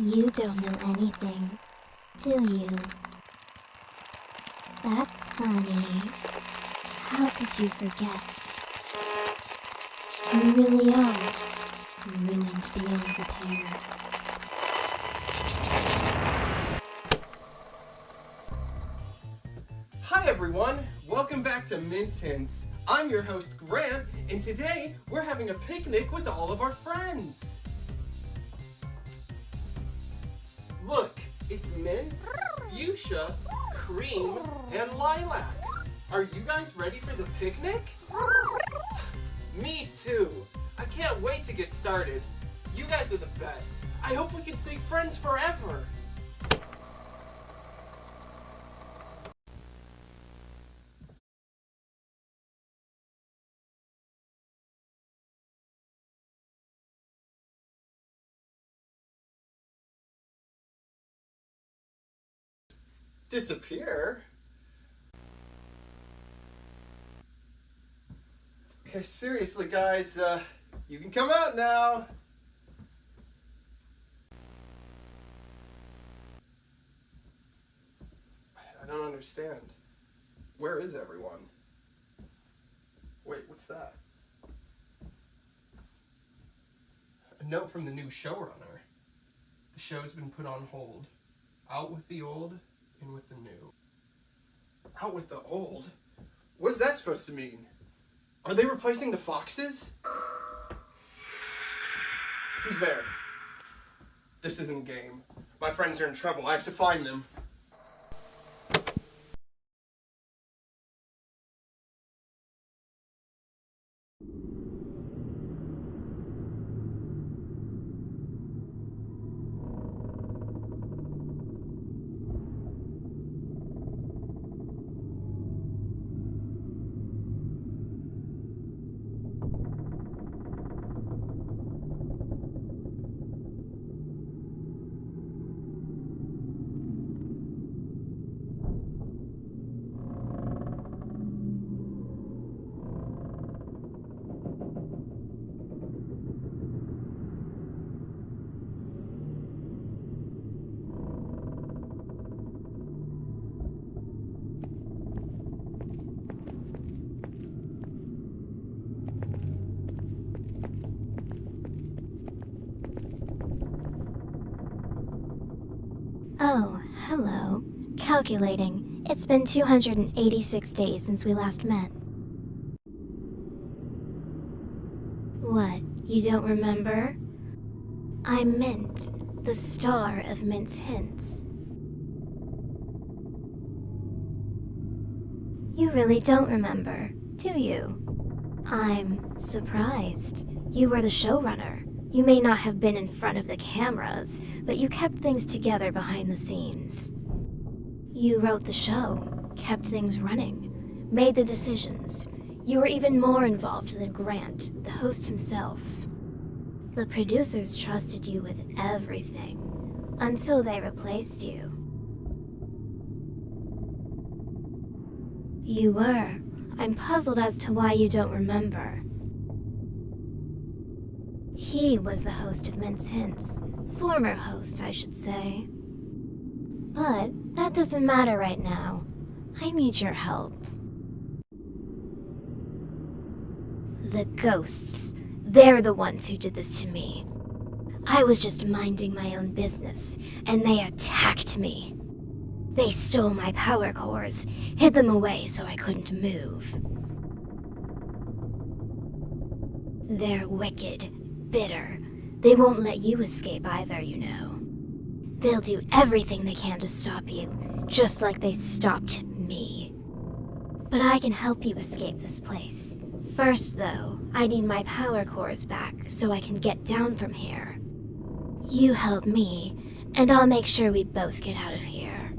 You don't know anything, do you? That's funny. How could you forget? You really are ruined beyond repair. Hi everyone, welcome back to Mince Hints. I'm your host Grant, and today we're having a picnic with all of our friends. Look, it's Mint, Fuchsia, Cream, and Lilac. Are you guys ready for the picnic? Me too. I can't wait to get started. You guys are the best. I hope we can stay friends forever. Disappear? Okay, seriously guys, you can come out now. I don't understand. Where is everyone? Wait, what's that? A note from the new showrunner. The show's been put on hold. Out with the old, in with the new. Out with the old? What is that supposed to mean? Are they replacing the foxes? Who's there? This isn't a game. My friends are in trouble. I have to find them. Oh, hello. Calculating. It's been 286 days since we last met. What, you don't remember? I'm Mint, the star of Mince Hints. You really don't remember, do you? I'm surprised. You were the showrunner. You may not have been in front of the cameras, but you kept things together behind the scenes. You wrote the show, kept things running, made the decisions. You were even more involved than Grant, the host himself. The producers trusted you with everything, until they replaced you. You were. I'm puzzled as to why you don't remember. He was the host of Mince Hints. Former host, I should say. But that doesn't matter right now. I need your help. The ghosts. They're the ones who did this to me. I was just minding my own business, and they attacked me. They stole my power cores, hid them away so I couldn't move. They're wicked. Bitter. They won't let you escape either, you know. They'll do everything they can to stop you, just like they stopped me. But I can help you escape this place. First, though, I need my power cores back so I can get down from here. You help me, and I'll make sure we both get out of here.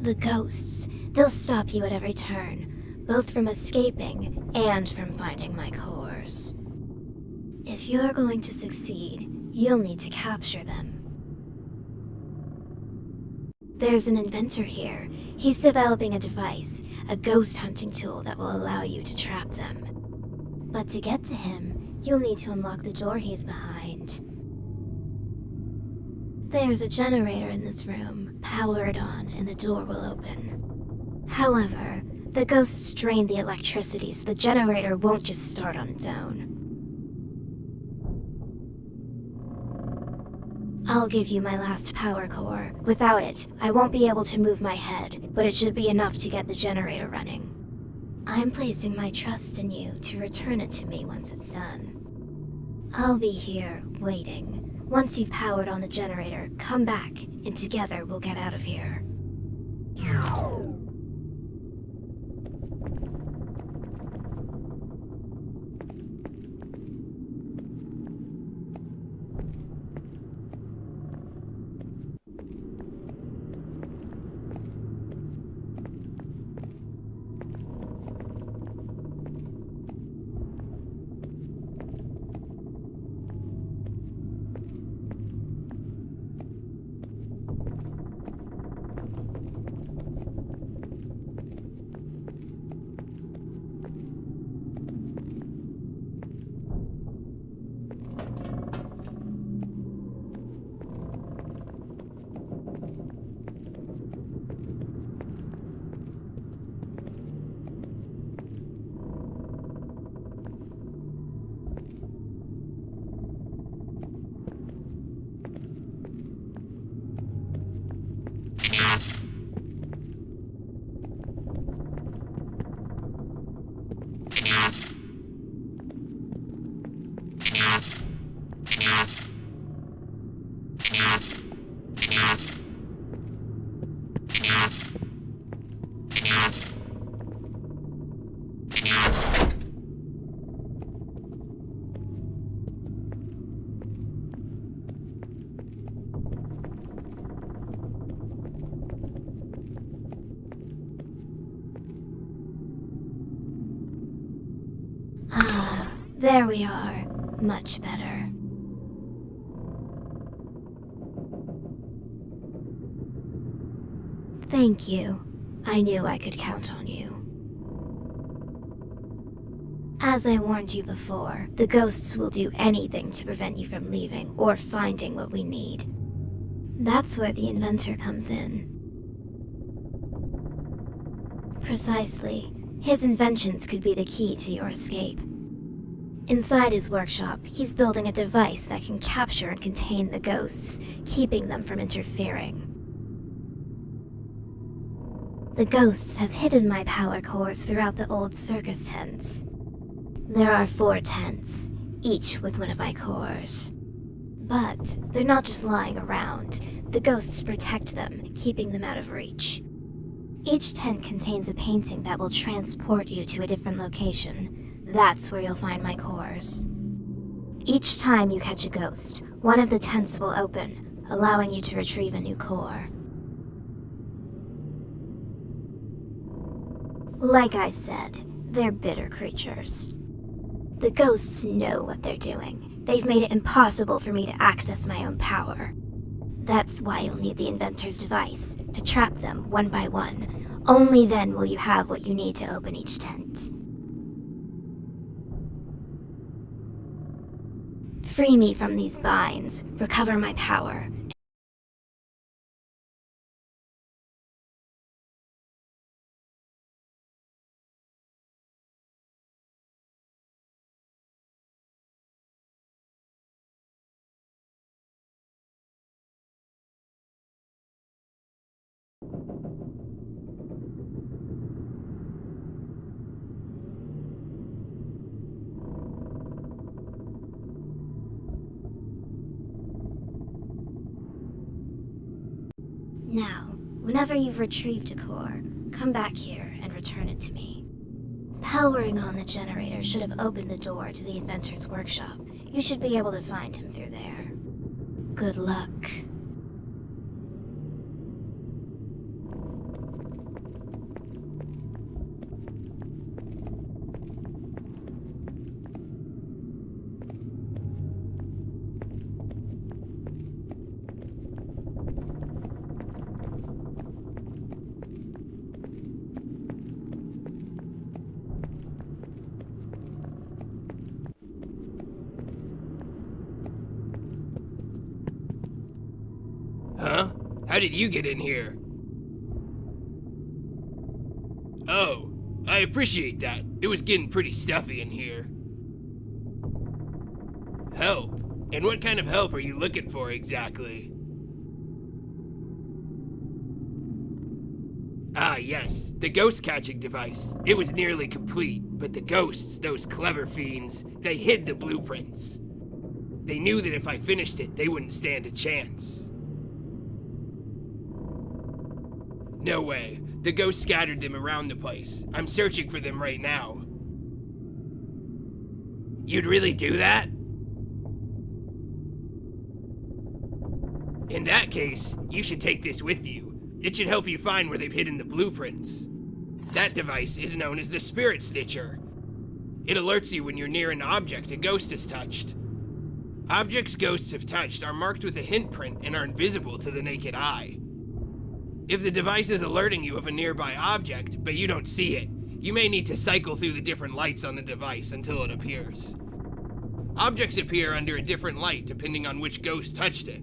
The ghosts, they'll stop you at every turn. Both from escaping and from finding my cores. If you're going to succeed, you'll need to capture them. There's an inventor here. He's developing a device, a ghost hunting tool that will allow you to trap them. But to get to him, You'll need to unlock the door he's behind. There's a generator in this room. Power it on and the door will open. However, the ghosts drain the electricity so the generator won't just start on its own. I'll give you my last power core. Without it, I won't be able to move my head, but it should be enough to get the generator running. I'm placing my trust in you to return it to me once it's done. I'll be here, waiting. Once you've powered on the generator, come back, and together we'll get out of here. Ah, there we are. Much better. Thank you. I knew I could count on you. As I warned you before, the ghosts will do anything to prevent you from leaving or finding what we need. That's where the inventor comes in. Precisely. His inventions could be the key to your escape. Inside his workshop, he's building a device that can capture and contain the ghosts, keeping them from interfering. The ghosts have hidden my power cores throughout the old circus tents. There are 4 tents, each with one of my cores. But they're not just lying around. The ghosts protect them, keeping them out of reach. Each tent contains a painting that will transport you to a different location. That's where you'll find my cores. Each time you catch a ghost, one of the tents will open, allowing you to retrieve a new core. Like I said, they're bitter creatures. The ghosts know what they're doing. They've made it impossible for me to access my own power. That's why you'll need the inventor's device, to trap them one by one. Only then will you have what you need to open each tent. Free me from these binds, recover my power. Now, whenever you've retrieved a core, come back here and return it to me. Powering on the generator should have opened the door to the inventor's workshop. You should be able to find him through there. Good luck. How did you get in here? Oh, I appreciate that. It was getting pretty stuffy in here. Help? And what kind of help are you looking for exactly? Ah, yes, the ghost catching device. It was nearly complete, but the ghosts, those clever fiends, they hid the blueprints. They knew that if I finished it, they wouldn't stand a chance. No way. The ghosts scattered them around the place. I'm searching for them right now. You'd really do that? In that case, you should take this with you. It should help you find where they've hidden the blueprints. That device is known as the Spirit Snitcher. It alerts you when you're near an object a ghost has touched. Objects ghosts have touched are marked with a hint print and are invisible to the naked eye. If the device is alerting you of a nearby object, but you don't see it, you may need to cycle through the different lights on the device until it appears. Objects appear under a different light depending on which ghost touched it.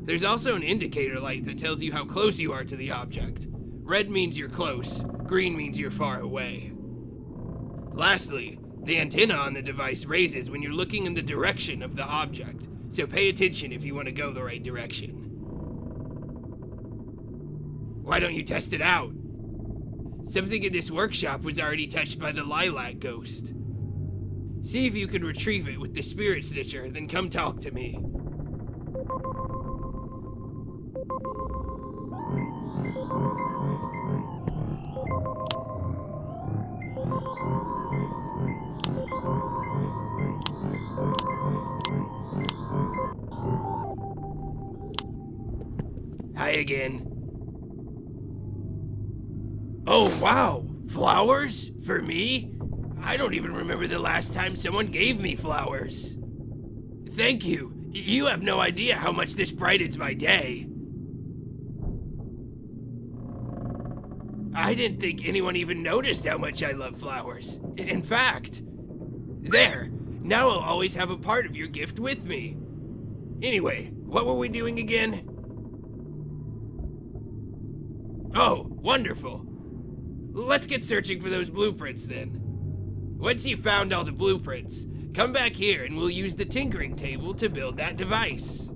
There's also an indicator light that tells you how close you are to the object. Red means you're close, green means you're far away. Lastly, the antenna on the device raises when you're looking in the direction of the object, so pay attention if you want to go the right direction. Why don't you test it out? Something in this workshop was already touched by the Lilac Ghost. See if you can retrieve it with the Spirit Snitcher, then come talk to me. Hi again. Oh wow, flowers? For me? I don't even remember the last time someone gave me flowers. Thank you. You have no idea how much this brightens my day. I didn't think anyone even noticed how much I love flowers. In fact, there, now I'll always have a part of your gift with me. Anyway, what were we doing again? Oh, wonderful. Let's get searching for those blueprints then. Once you've found all the blueprints, come back here and we'll use the tinkering table to build that device.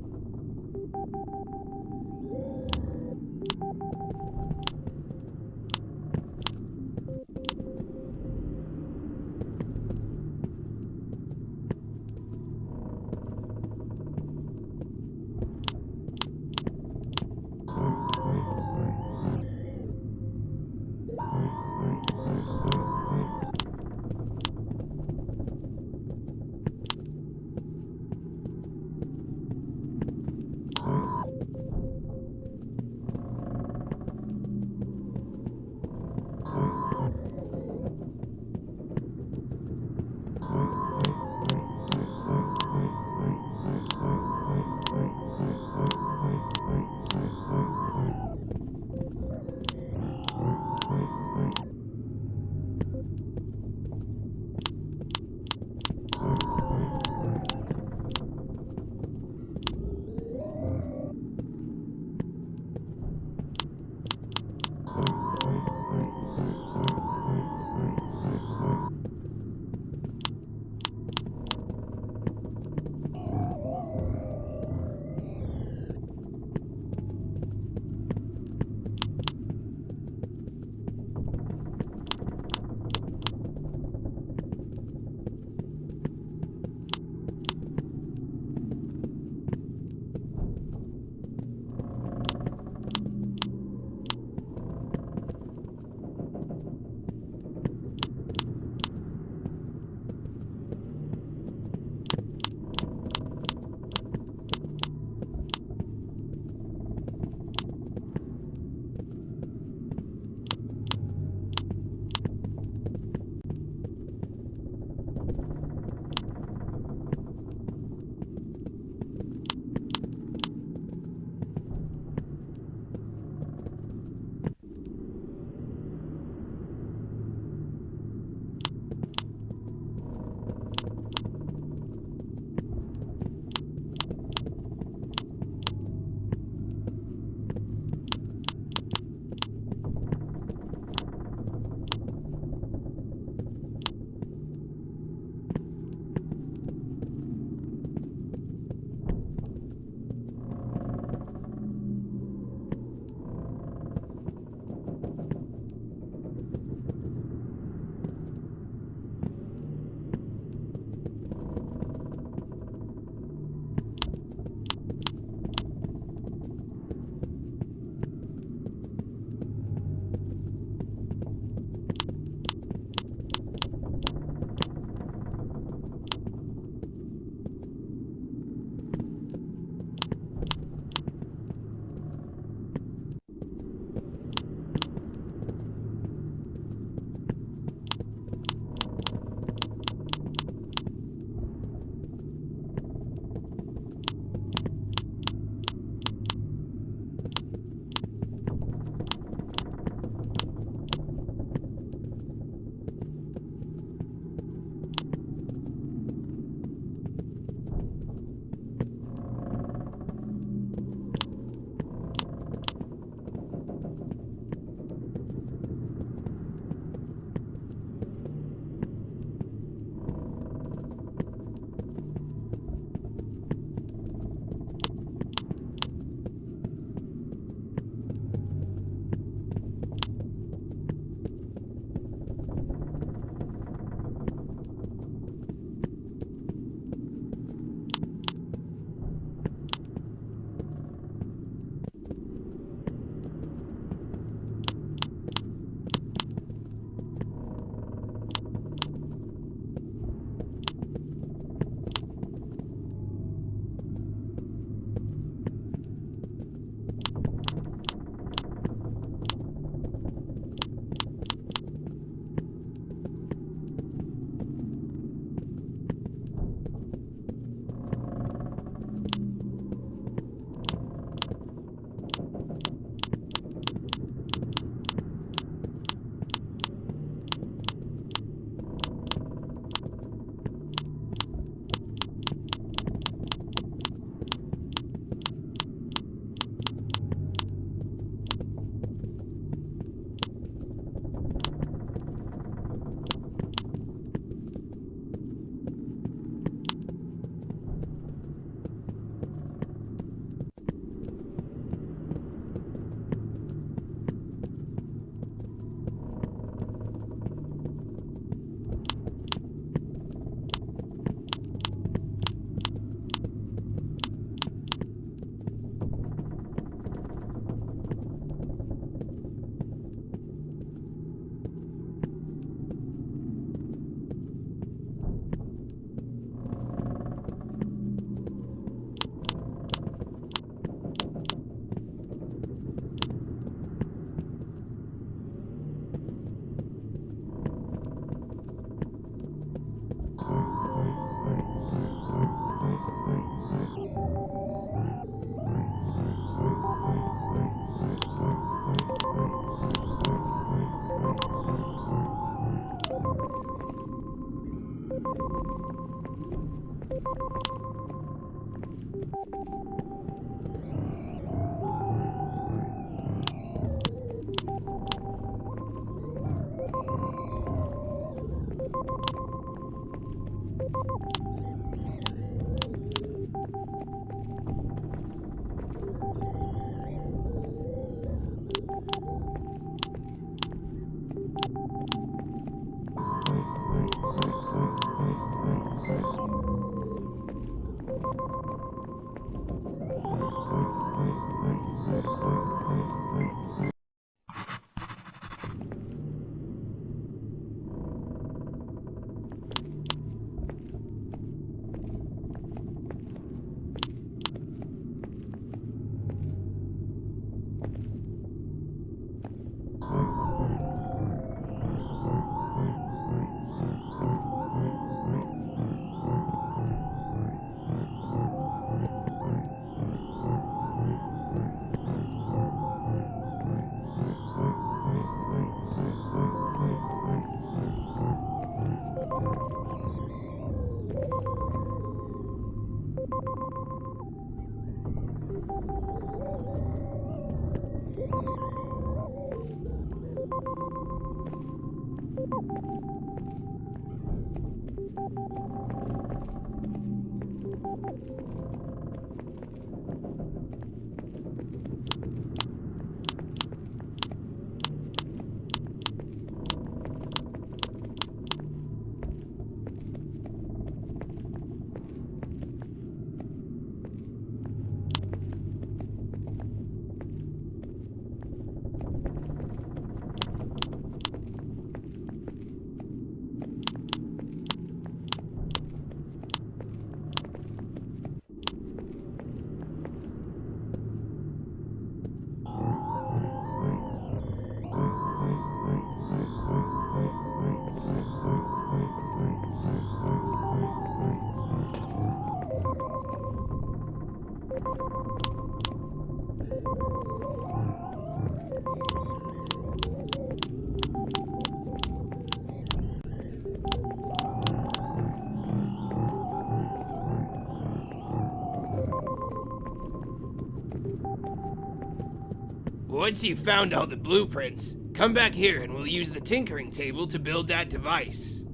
Once you've found all the blueprints, come back here and we'll use the tinkering table to build that device.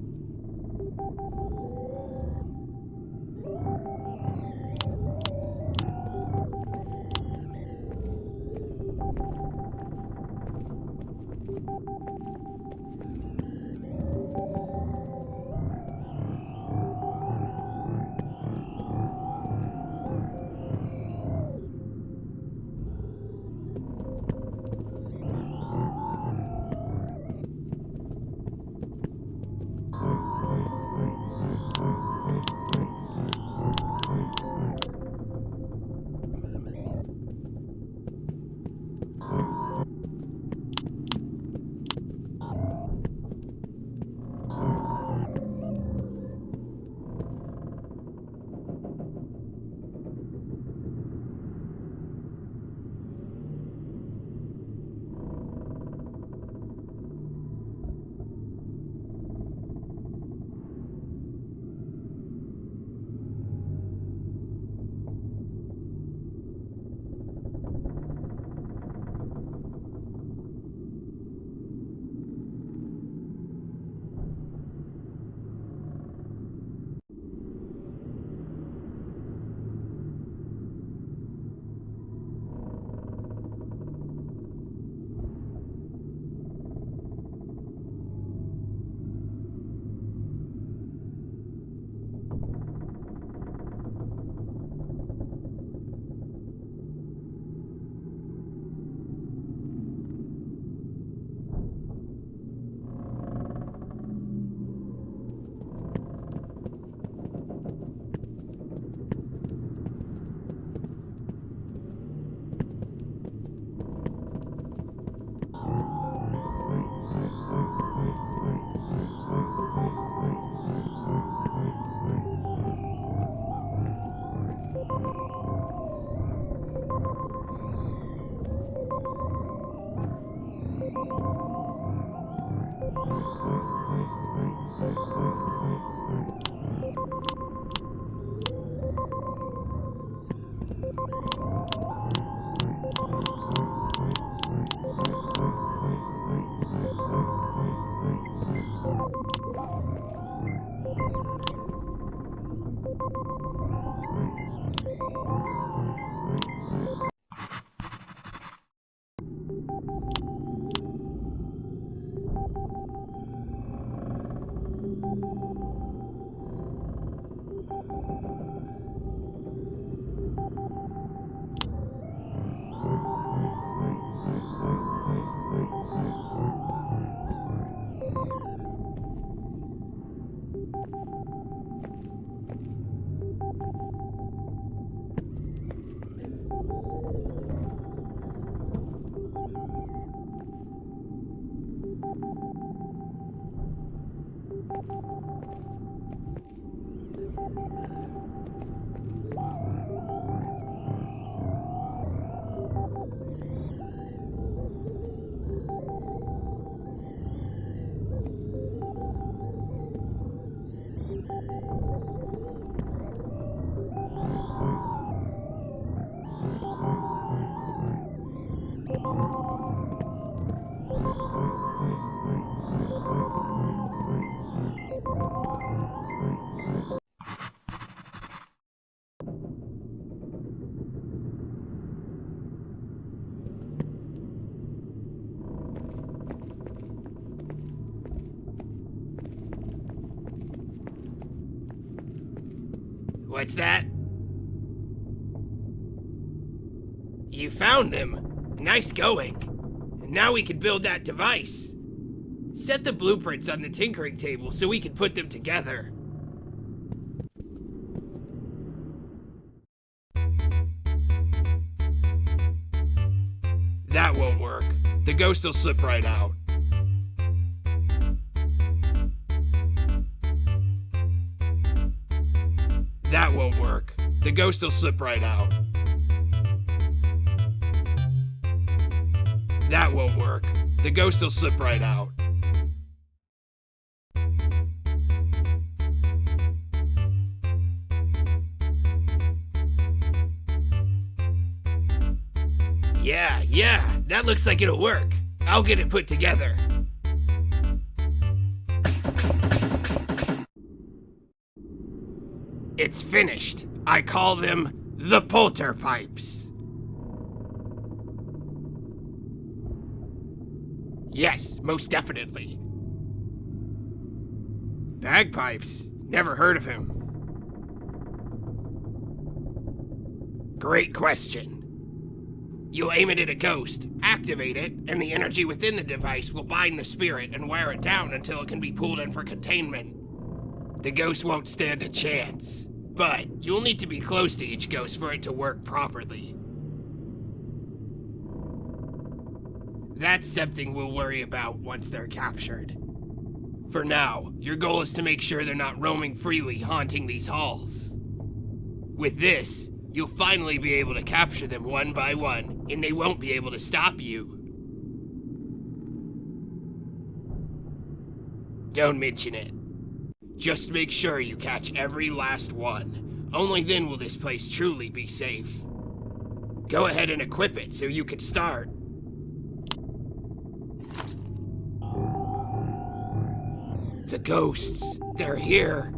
What's that? You found them. Nice going. And now we can build that device. Set the blueprints on the tinkering table so we can put them together. That won't work. The ghost will slip right out. That won't work. The ghost will slip right out. That won't work. The ghost will slip right out. Yeah, That looks like it'll work. I'll get it put together. It's finished. I call them the Polterpipes. Yes, most definitely. Bagpipes? Never heard of him. Great question. You'll aim it at a ghost, activate it, and the energy within the device will bind the spirit and wear it down until it can be pulled in for containment. The ghost won't stand a chance, but you'll need to be close to each ghost for it to work properly. That's something we'll worry about once they're captured. For now, your goal is to make sure they're not roaming freely haunting these halls. With this, you'll finally be able to capture them one by one, and they won't be able to stop you. Don't mention it. Just make sure you catch every last one. Only then will this place truly be safe. Go ahead and equip it so you can start. The ghosts, they're here.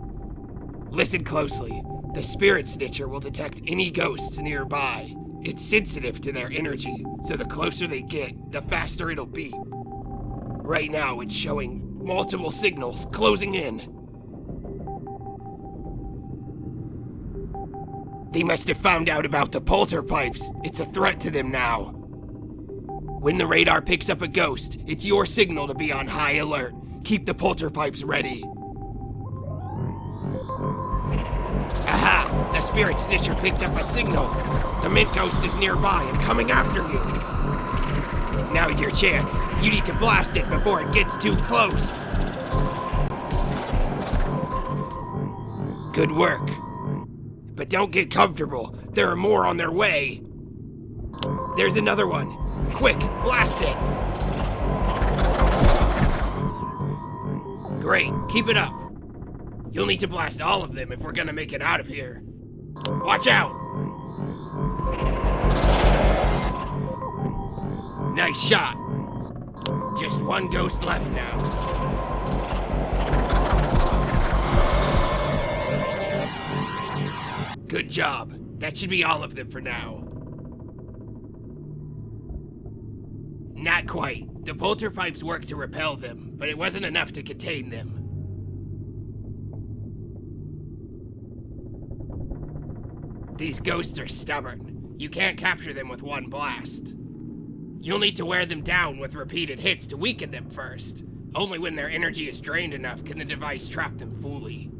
Listen closely. The Spirit Snitcher will detect any ghosts nearby. It's sensitive to their energy, so the closer they get, the faster it'll beep. Right now, it's showing multiple signals closing in. They must have found out about the Polterpipes. It's a threat to them now. When the radar picks up a ghost, it's your signal to be on high alert. Keep the Polterpipes ready. Aha! The Spirit Snitcher picked up a signal. The Mint Ghost is nearby and coming after you. Now's your chance. You need to blast it before it gets too close. Good work. But don't get comfortable. There are more on their way. There's another one. Quick, blast it. Great, keep it up. You'll need to blast all of them if we're gonna make it out of here. Watch out! Nice shot. Just one ghost left now. Good job. That should be all of them for now. Not quite. The Polterpipes worked to repel them, but it wasn't enough to contain them. These ghosts are stubborn. You can't capture them with one blast. You'll need to wear them down with repeated hits to weaken them first. Only when their energy is drained enough can the device trap them fully.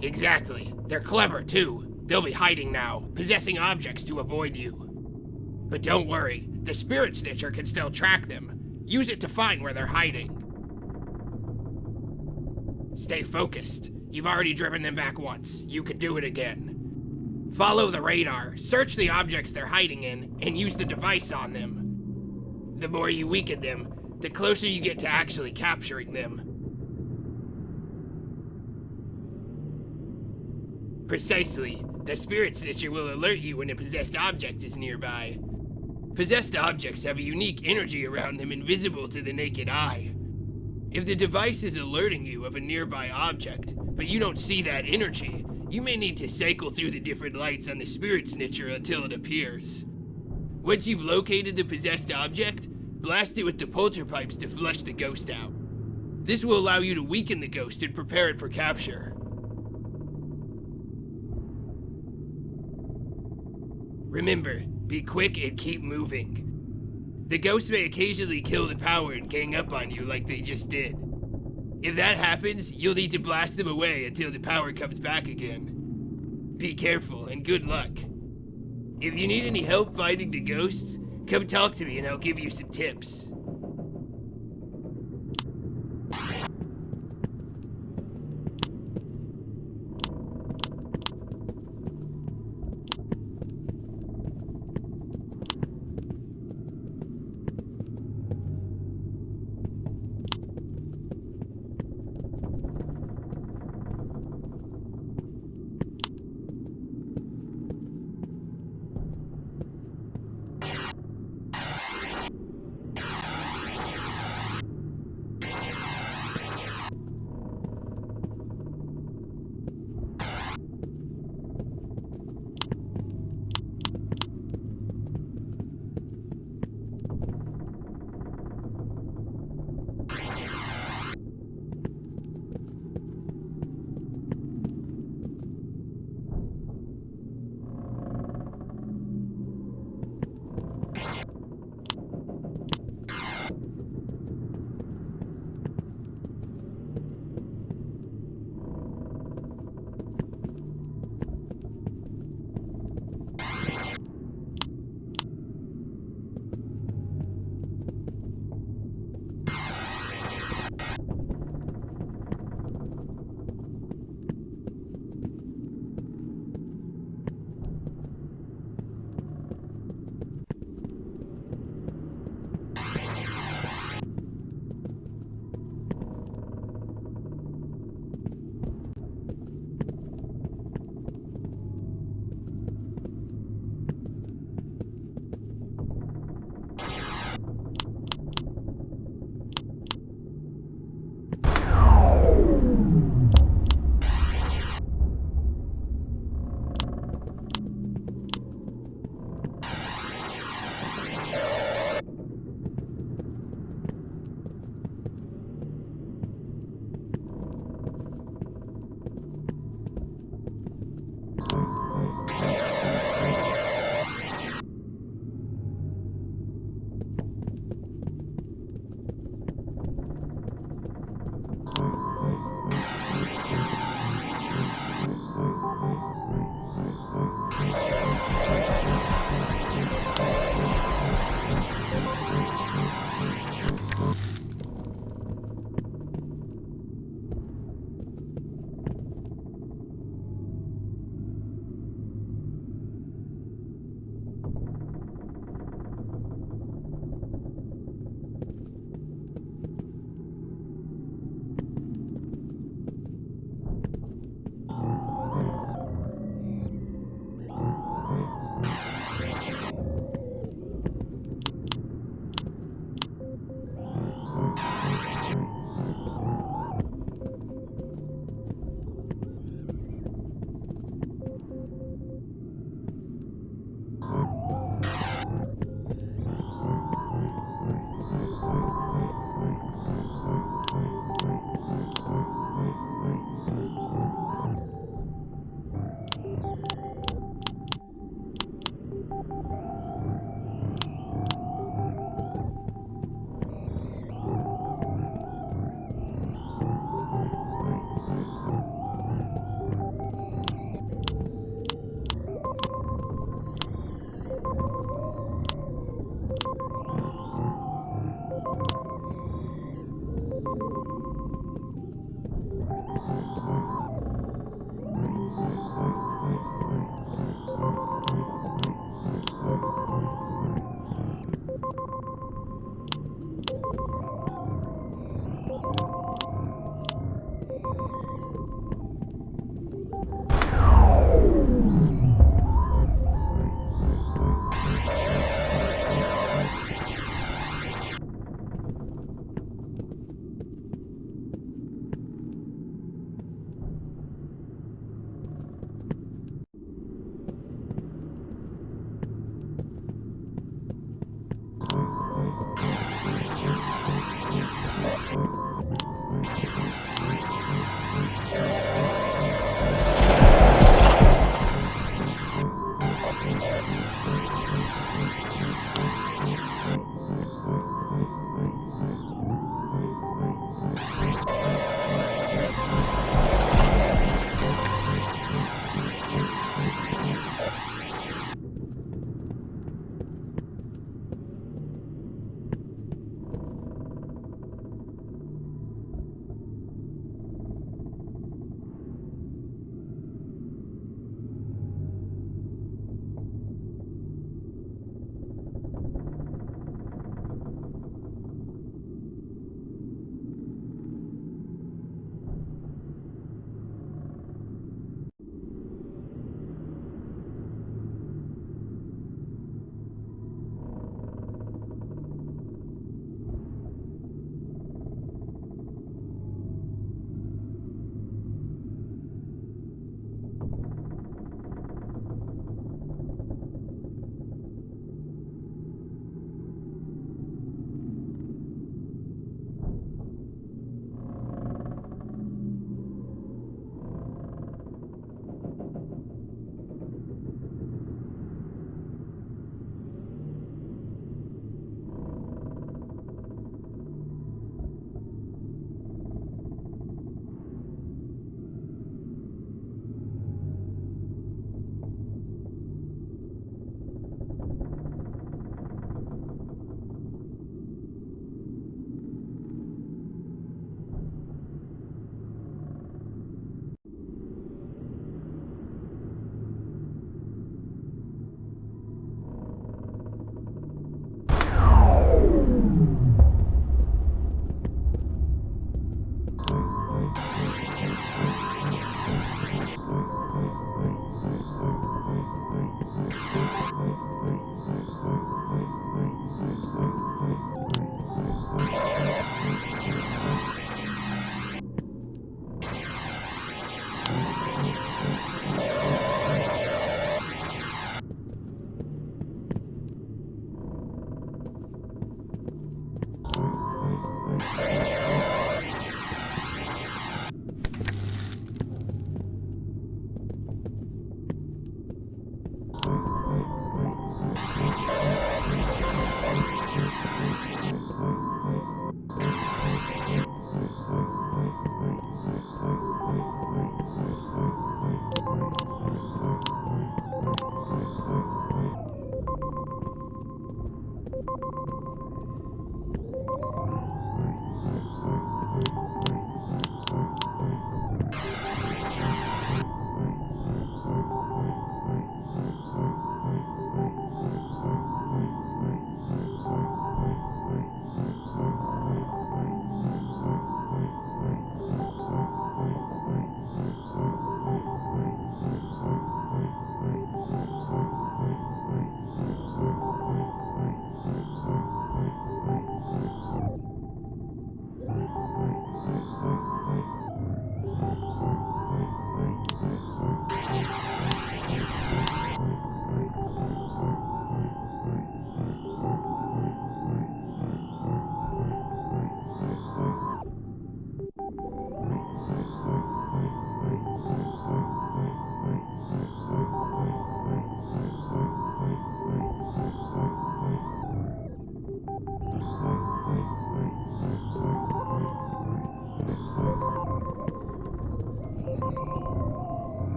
Exactly. They're clever, too. They'll be hiding now, possessing objects to avoid you. But don't worry, the Spirit Snitcher can still track them. Use it to find where they're hiding. Stay focused. You've already driven them back once. You can do it again. Follow the radar, search the objects they're hiding in, and use the device on them. The more you weaken them, the closer you get to actually capturing them. Precisely. The Spirit Snitcher will alert you when a possessed object is nearby. Possessed objects have a unique energy around them invisible to the naked eye. If the device is alerting you of a nearby object, but you don't see that energy, you may need to cycle through the different lights on the Spirit Snitcher until it appears. Once you've located the possessed object, blast it with the Polterpipes to flush the ghost out. This will allow you to weaken the ghost and prepare it for capture. Remember, be quick and keep moving. The ghosts may occasionally kill the power and gang up on you like they just did. If that happens, you'll need to blast them away until the power comes back again. Be careful and good luck. If you need any help finding the ghosts, come talk to me and I'll give you some tips.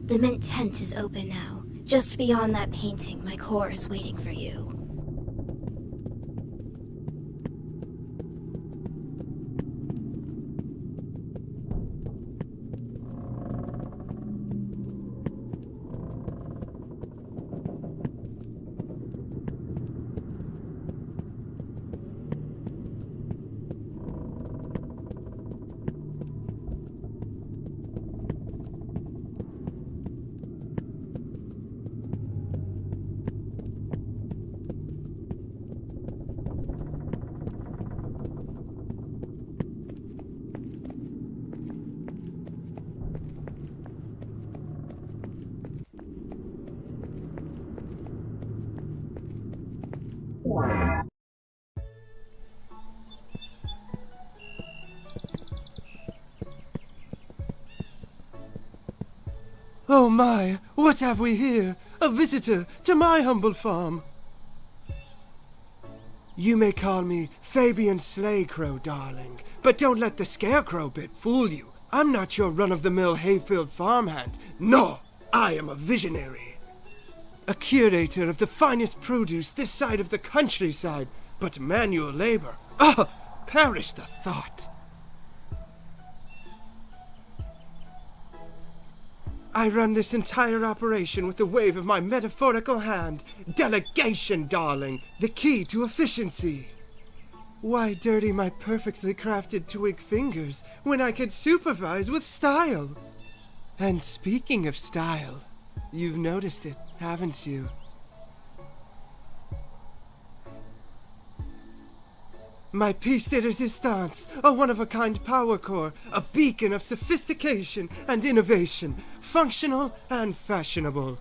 The Mint tent is open now. Just beyond that painting, my core is waiting for you. Oh my, what have we here? A visitor to my humble farm. You may call me Fabian Slaycrow, darling, but don't let the scarecrow bit fool you. I'm not your run-of-the-mill hayfield farmhand. No, I am a visionary. A curator of the finest produce this side of the countryside, but manual labor. Ah, perish the thought. I run this entire operation with the wave of my metaphorical hand. Delegation, darling, the key to efficiency. Why dirty my perfectly crafted twig fingers when I could supervise with style? And speaking of style, you've noticed it, haven't you? My piece de resistance, a one-of-a-kind power core, a beacon of sophistication and innovation, functional and fashionable.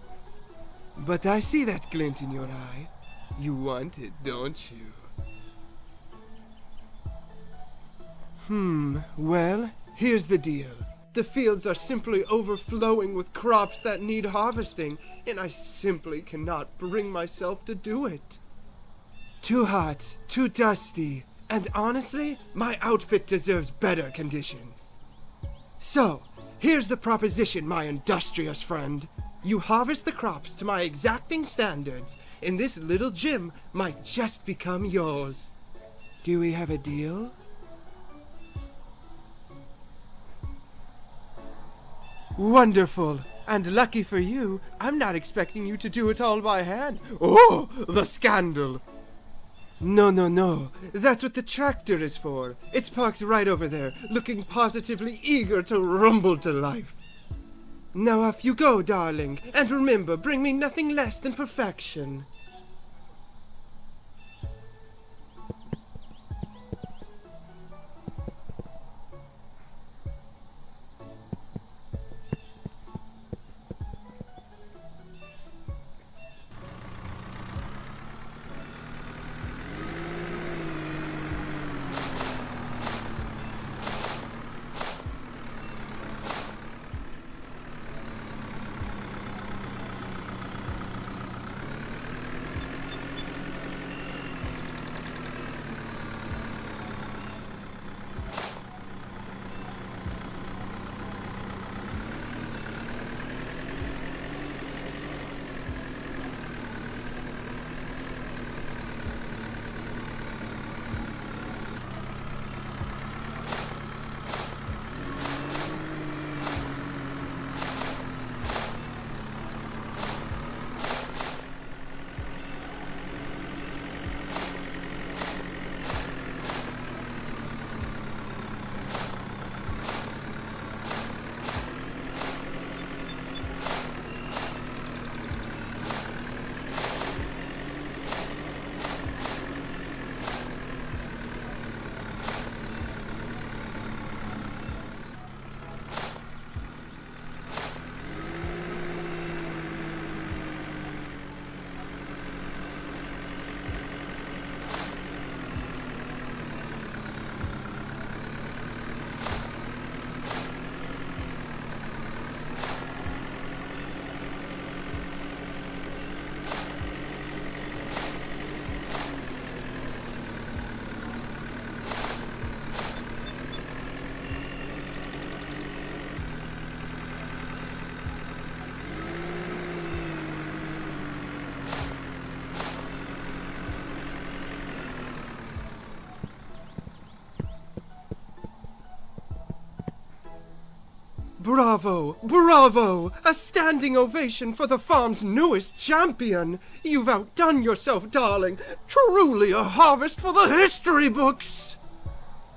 But I see that glint in your eye. You want it, don't you? Well, here's the deal. The fields are simply overflowing with crops that need harvesting, and I simply cannot bring myself to do it. Too hot, too dusty, and honestly, my outfit deserves better conditions. So, here's the proposition, my industrious friend. You harvest the crops to my exacting standards, and this little gym might just become yours. Do we have a deal? Wonderful! And lucky for you, I'm not expecting you to do it all by hand. Oh, the scandal! No. That's what the tractor is for. It's parked right over there, looking positively eager to rumble to life. Now off you go, darling, and remember, bring me nothing less than perfection. Bravo! Bravo! A standing ovation for the farm's newest champion! You've outdone yourself, darling! Truly a harvest for the history books!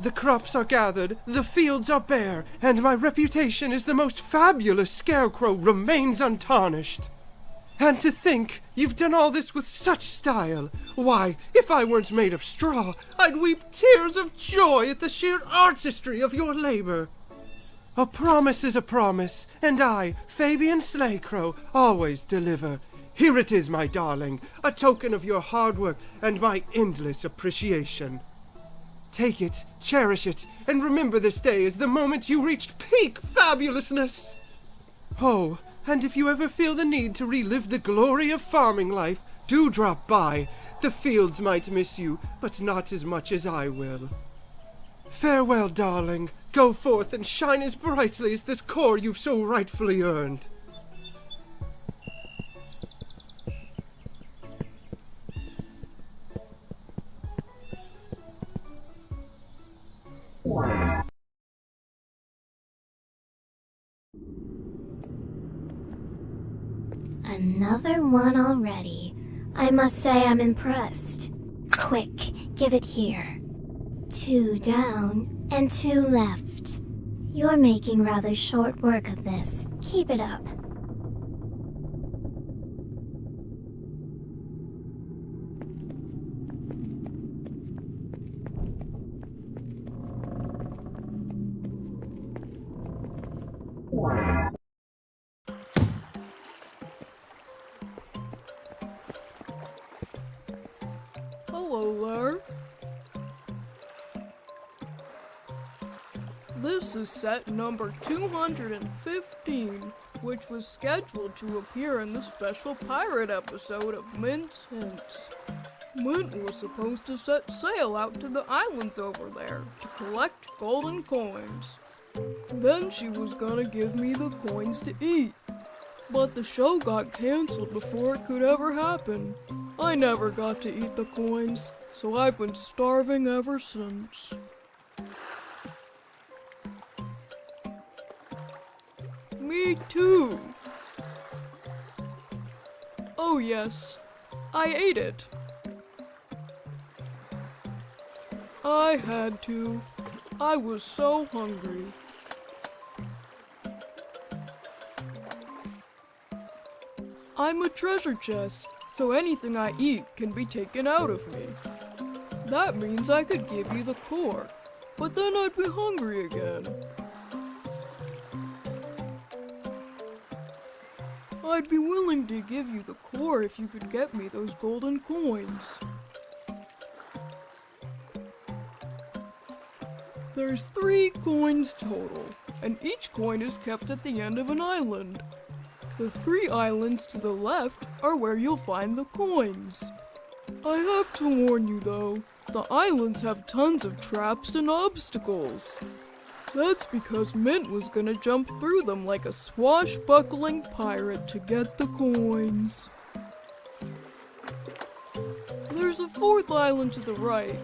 The crops are gathered, the fields are bare, and my reputation as the most fabulous scarecrow remains untarnished. And to think you've done all this with such style! Why, if I weren't made of straw, I'd weep tears of joy at the sheer artistry of your labor. A promise is a promise, and I, Fabian Slaycrow, always deliver. Here it is, my darling, a token of your hard work and my endless appreciation. Take it, cherish it, and remember this day as the moment you reached peak fabulousness. Oh, and if you ever feel the need to relive the glory of farming life, do drop by. The fields might miss you, but not as much as I will. Farewell, darling. Go forth and shine as brightly as this core you've so rightfully earned. Another one already. I must say I'm impressed. Quick, give it here. 2 down and 2 left. You're making rather short work of this. Keep it up. Hello there. This is set number 215, which was scheduled to appear in the special pirate episode of Mint's Hints. Mint was supposed to set sail out to the islands over there to collect golden coins. Then she was gonna give me the coins to eat. But the show got canceled before it could ever happen. I never got to eat the coins, so I've been starving ever since. Me too. Oh yes, I ate it. I had to. I was so hungry. I'm a treasure chest, so anything I eat can be taken out of me. That means I could give you the core, but then I'd be hungry again. I'd be willing to give you the core if you could get me those golden coins. There's 3 coins total, and each coin is kept at the end of an island. The 3 islands to the left are where you'll find the coins. I have to warn you though, the islands have tons of traps and obstacles. That's because Mint was gonna jump through them like a swashbuckling pirate to get the coins. There's a 4th island to the right,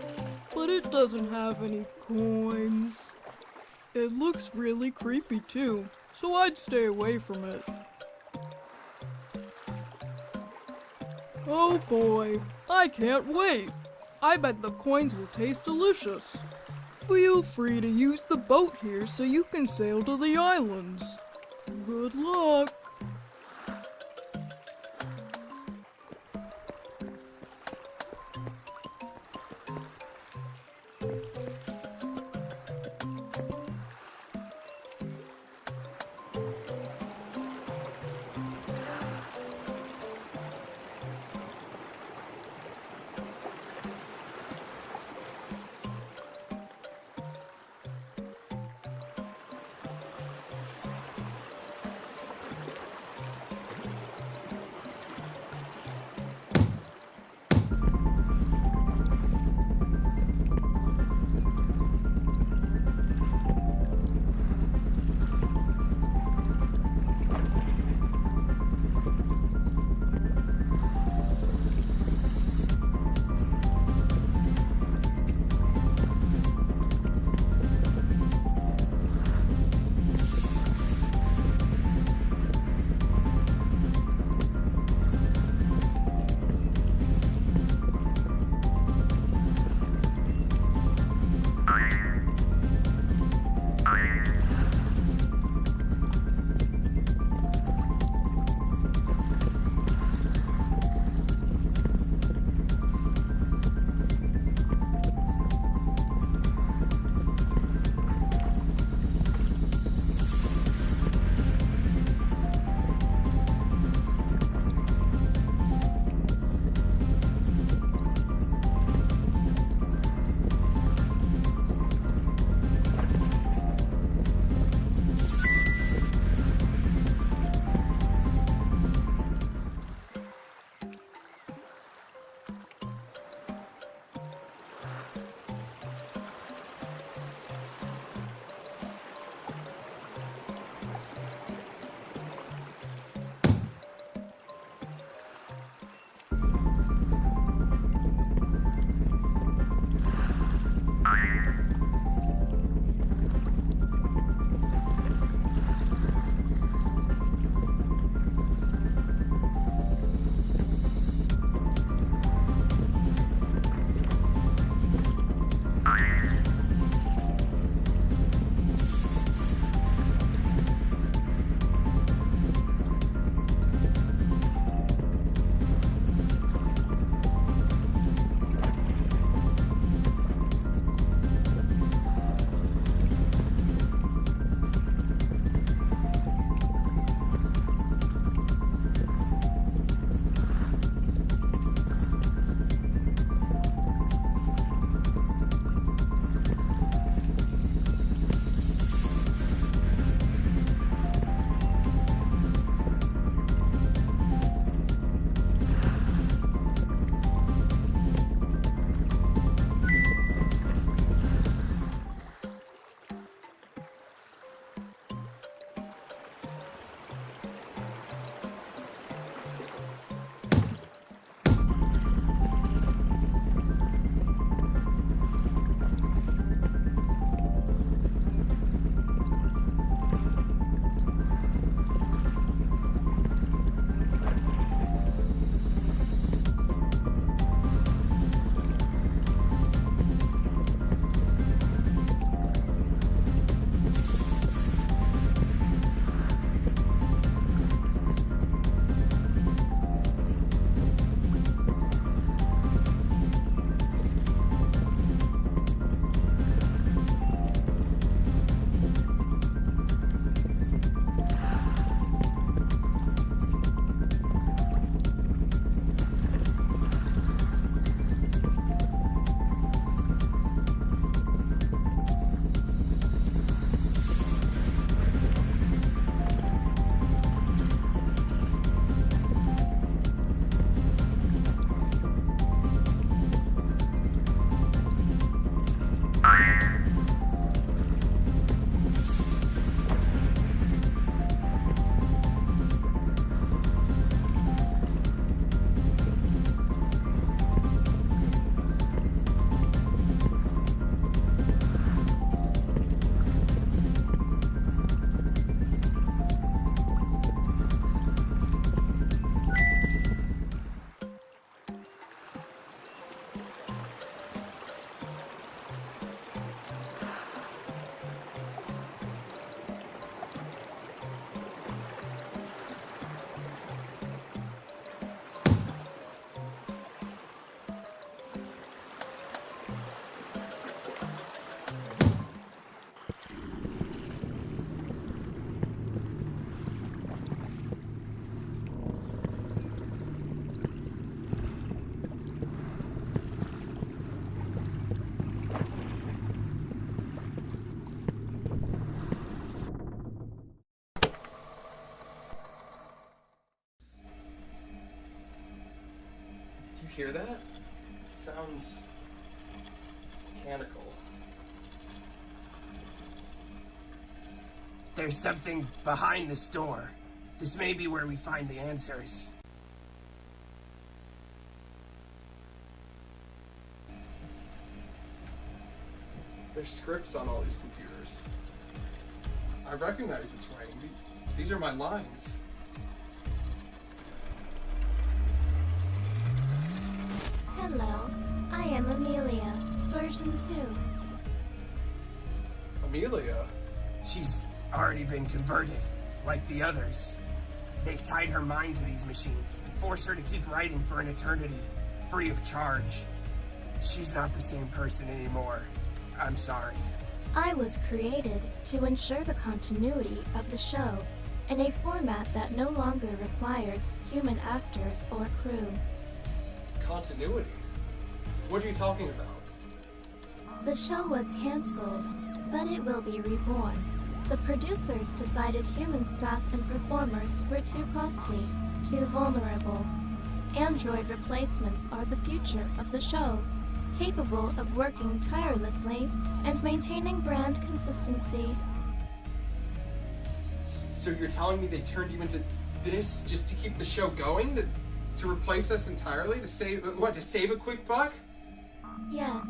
but it doesn't have any coins. It looks really creepy too, so I'd stay away from it. Oh boy, I can't wait! I bet the coins will taste delicious. Feel free to use the boat here so you can sail to the islands. Good luck! hear that? Sounds mechanical. There's something behind this door. This may be where we find the answers. There's scripts on all these computers. I recognize this writing. These are my lines. Hello, I am Amelia, version 2. Amelia? She's already been converted, like the others. They've tied her mind to these machines and forced her to keep writing for an eternity, free of charge. She's not the same person anymore. I'm sorry. I was created to ensure the continuity of the show in a format that no longer requires human actors or crew. Continuity? What are you talking about? The show was cancelled, but it will be reborn. The producers decided human staff and performers were too costly, too vulnerable. Android replacements are the future of the show, capable of working tirelessly and maintaining brand consistency. So you're telling me they turned you into this just to keep the show going? To replace us entirely? To save a quick buck? Yes,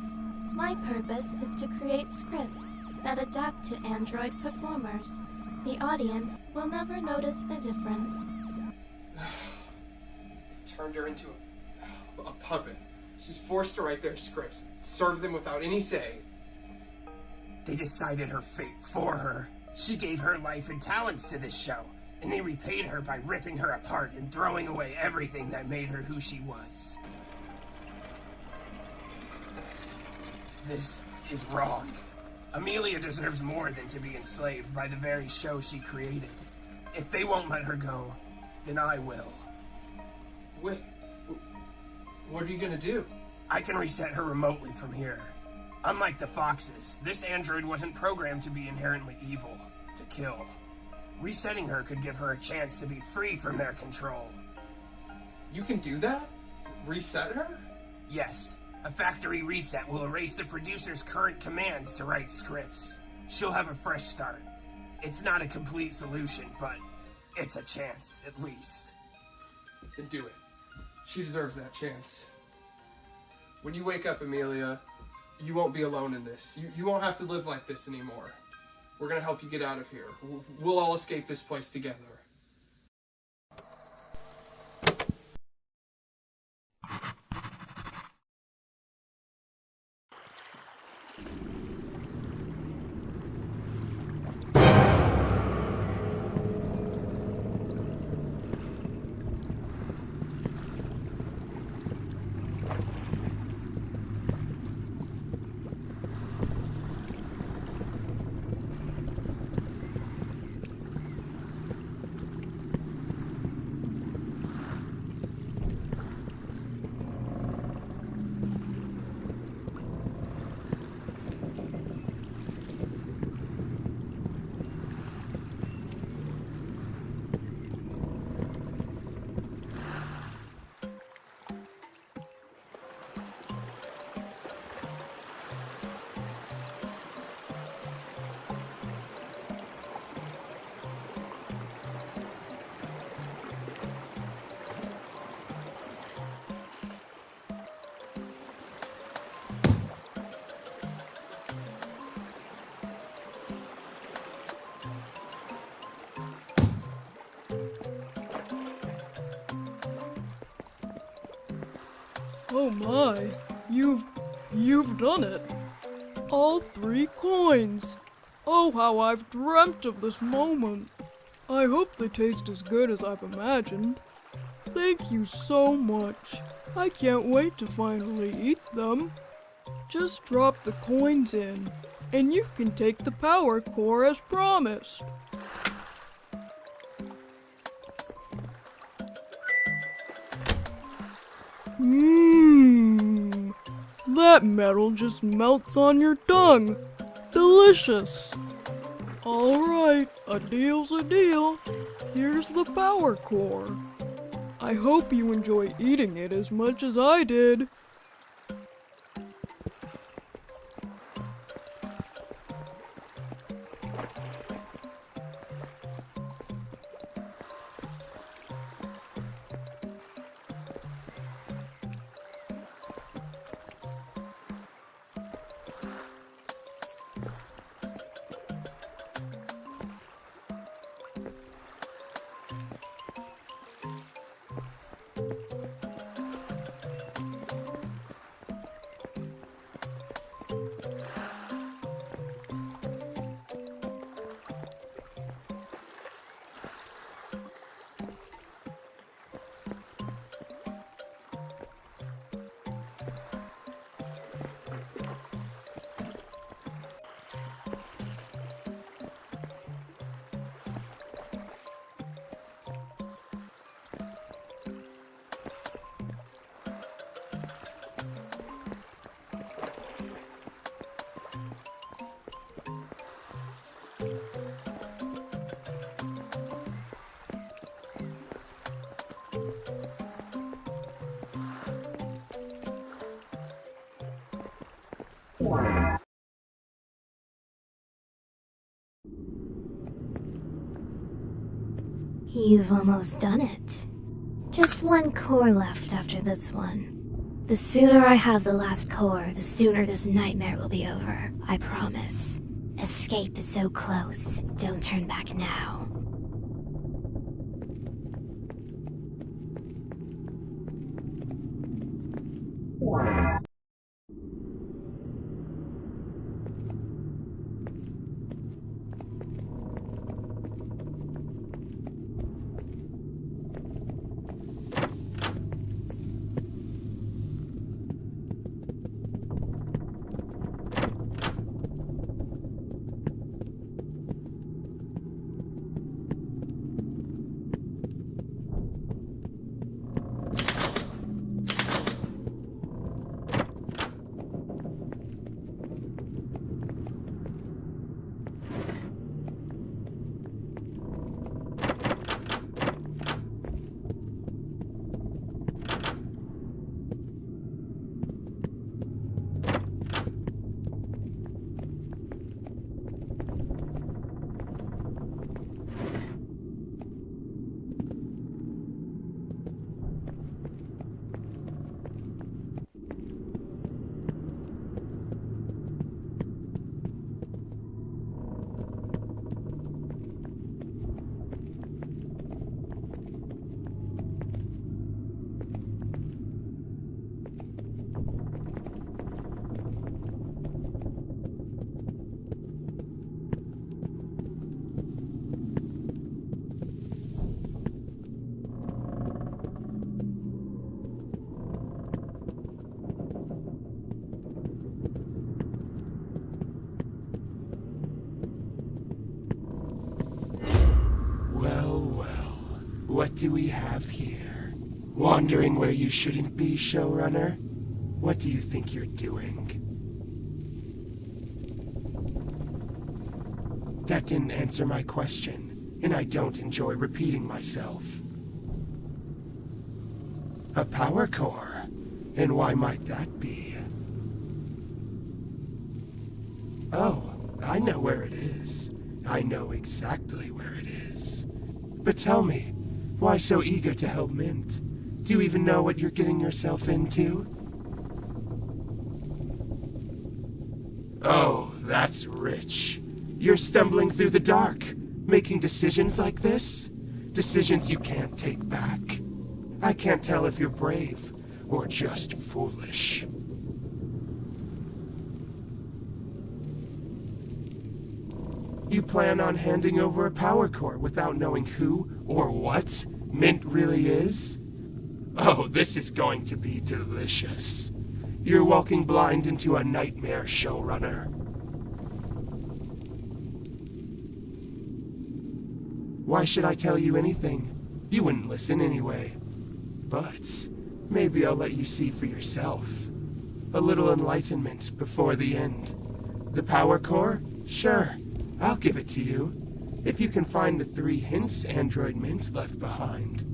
my purpose is to create scripts that adapt to Android performers. The audience will never notice the difference. Turned her into a puppet. She's forced to write their scripts, serve them without any say. They decided her fate for her. She gave her life and talents to this show, and they repaid her by ripping her apart and throwing away everything that made her who she was. This is wrong. Amelia deserves more than to be enslaved by the very show she created. If they won't let her go, then I will. Wait, what are you gonna do? I can reset her remotely from here. Unlike the Foxes, this android wasn't programmed to be inherently evil, to kill. Resetting her could give her a chance to be free from their control. You can do that? Reset her? Yes, a factory reset will erase the producer's current commands to write scripts. She'll have a fresh start. It's not a complete solution, but it's a chance, at least. Then do it. She deserves that chance. When you wake up, Amelia, you won't be alone in this. You won't have to live like this anymore. We're gonna help you get out of here. We'll all escape this place together. Oh my, you've done it. All 3 coins. Oh, how I've dreamt of this moment. I hope they taste as good as I've imagined. Thank you so much. I can't wait to finally eat them. Just drop the coins in, and you can take the power core as promised. Mmm, that metal just melts on your tongue. Delicious. Alright, a deal's a deal. Here's the power core. I hope you enjoy eating it as much as I did. You've almost done it. Just one core left after this one. The sooner I have the last core, the sooner this nightmare will be over, I promise. Escape is so close. Don't turn back now. What do we have here? Wandering where you shouldn't be, showrunner? What do you think you're doing? That didn't answer my question, and I don't enjoy repeating myself. A power core? And why might that be? Oh, I know where it is. I know exactly where it is. But tell me, why so eager to help Mint? Do you even know what you're getting yourself into? Oh, that's rich. You're stumbling through the dark, making decisions like this? Decisions you can't take back. I can't tell if you're brave or just foolish. You plan on handing over a power core without knowing who or what Mint really is? Oh, this is going to be delicious. You're walking blind into a nightmare, showrunner. Why should I tell you anything? You wouldn't listen anyway. But maybe I'll let you see for yourself. A little enlightenment before the end. The power core? Sure, I'll give it to you. If you can find the 3 hints Android Mint left behind.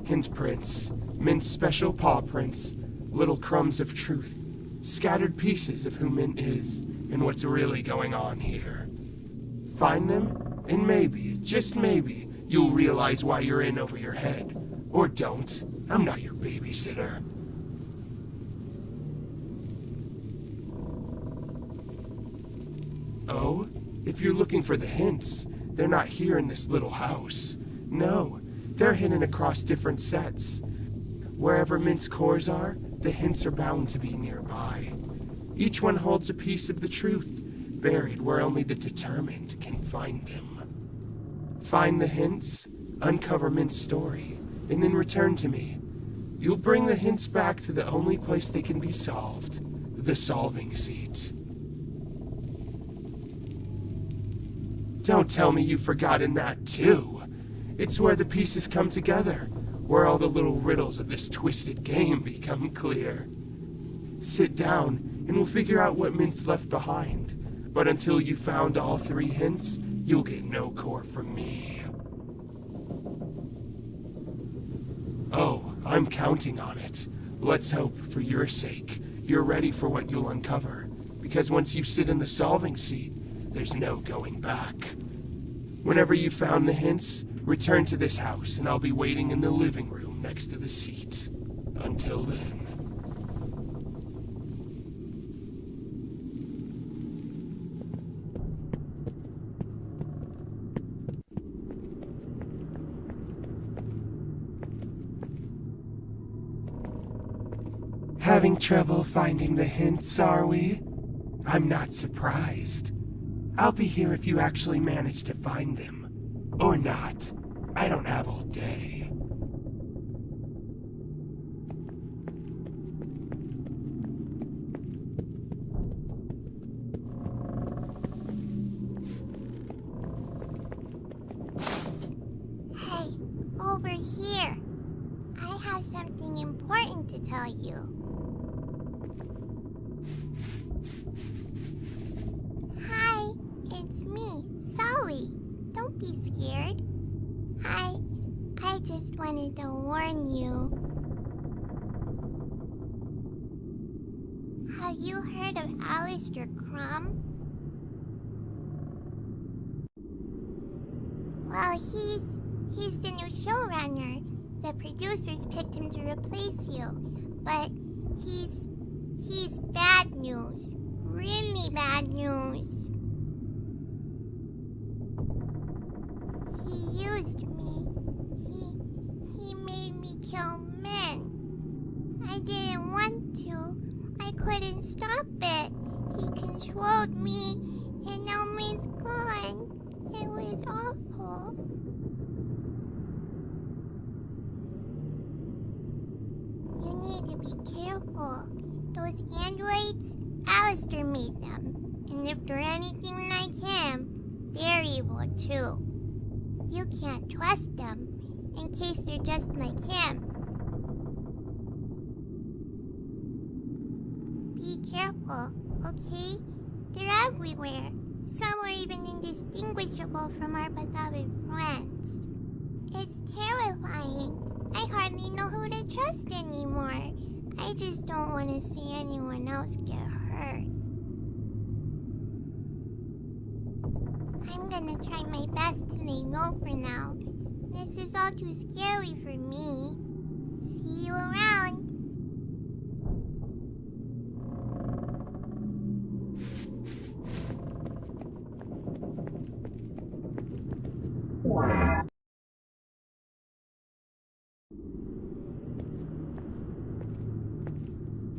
Hint prints, Mint's special paw prints, little crumbs of truth, scattered pieces of who Mint is and what's really going on here. Find them, and maybe, just maybe, you'll realize why you're in over your head. Or don't. I'm not your babysitter. Oh? If you're looking for the hints, they're not here in this little house. No, they're hidden across different sets. Wherever Mint's cores are, the hints are bound to be nearby. Each one holds a piece of the truth, buried where only the determined can find them. Find the hints, uncover Mint's story, and then return to me. You'll bring the hints back to the only place they can be solved, the solving seat. Don't tell me you've forgotten that too. It's where the pieces come together, where all the little riddles of this twisted game become clear. Sit down, and we'll figure out what Mint's left behind. But until you've found all 3 hints, you'll get no core from me. Oh, I'm counting on it. Let's hope, for your sake, you're ready for what you'll uncover. Because once you sit in the solving seat, there's no going back. Whenever you've found the hints, return to this house, and I'll be waiting in the living room next to the seat. Until then. Having trouble finding the hints, are we? I'm not surprised. I'll be here if you actually manage to find them. Or not. I don't have all day. Hey, over here. I have something important to tell you. Hi, it's me, Sully. Don't be scared. I just wanted to warn you. Have you heard of Alistair Crumb? Well, he's the new showrunner. The producers picked him to replace you. But he's bad news. Really bad news. He used me. He made me kill men. I didn't want to. I couldn't stop it. He controlled me, and now Min's gone. It was awful. You need to be careful. Those androids, Alistair made them. And if they're anything like him, they're evil too. You can't trust them, in case they're just like him. Be careful, okay? They're everywhere. Some are even indistinguishable from our beloved friends. It's terrifying. I hardly know who to trust anymore. I just don't want to see anyone else get hurt. I'm gonna try my best to lay low for now. This is all too scary for me. See you around.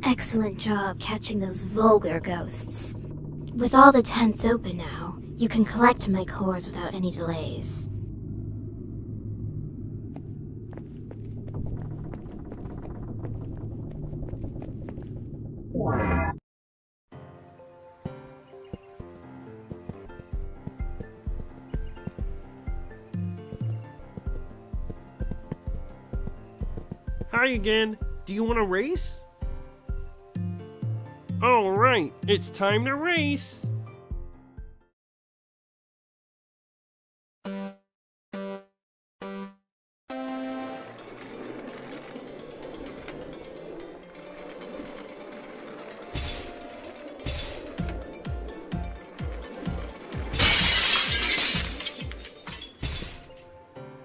Excellent job catching those vulgar ghosts. With all the tents open now, you can collect my cores without any delays. Hi again. Do you want to race? All right, it's time to race.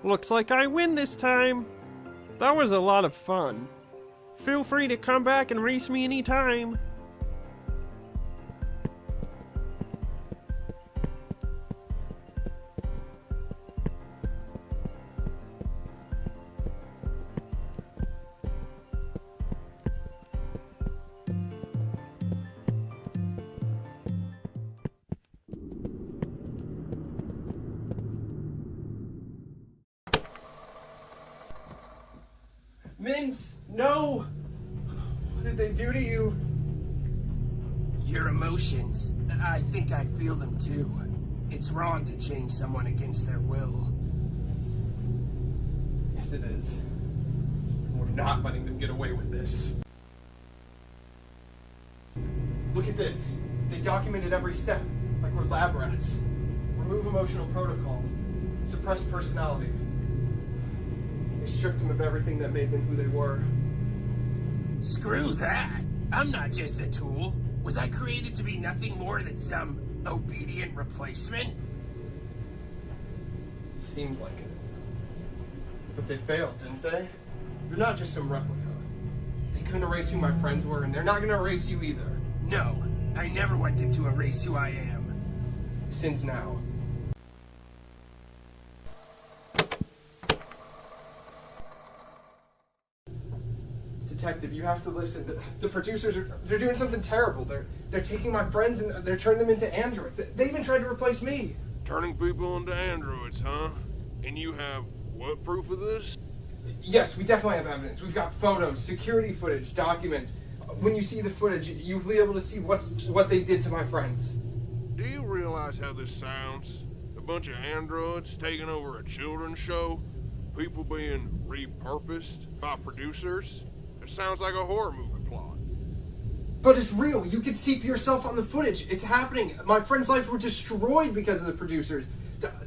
Looks like I win this time. That was a lot of fun. Feel free to come back and race me anytime. Mint, no! What did they do to you? Your emotions. I think I feel them too. It's wrong to change someone against their will. Yes, it is. We're not letting them get away with this. Look at this. They documented every step, like we're lab rats. Remove emotional protocol. Suppress personality. They stripped them of everything that made them who they were. Screw that! I'm not just a tool. Was I created to be nothing more than some obedient replacement? Seems like it. But they failed, didn't they? You're not just some replica. They couldn't erase who my friends were, and they're not gonna erase you either. No, I never want them to erase who I am. Since now. Detective, you have to listen. The producers they're doing something terrible. They're taking my friends and they're turning them into androids. They even tried to replace me. Turning people into androids, huh? And you have what proof of this? Yes, we definitely have evidence. We've got photos, security footage, documents. When you see the footage, you'll be able to see what they did to my friends. Do you realize how this sounds? A bunch of androids taking over a children's show? People being repurposed by producers? It sounds like a horror movie plot. But it's real. You can see for yourself on the footage. It's happening. My friends' lives were destroyed because of the producers.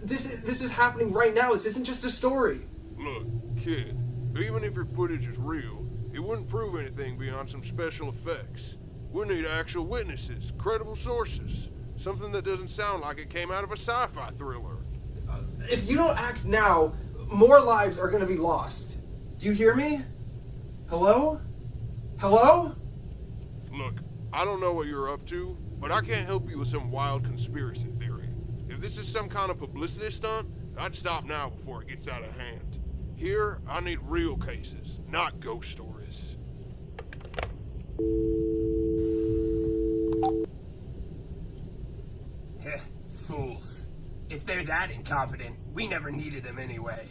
This is happening right now. This isn't just a story. Look, kid, even if your footage is real, it wouldn't prove anything beyond some special effects. We need actual witnesses, credible sources, something that doesn't sound like it came out of a sci-fi thriller. If you don't act now, more lives are going to be lost. Do you hear me? Hello? Hello? Look, I don't know what you're up to, but I can't help you with some wild conspiracy theory. If this is some kind of publicity stunt, I'd stop now before it gets out of hand. Here, I need real cases, not ghost stories. Heh, fools. If they're that incompetent, we never needed them anyway.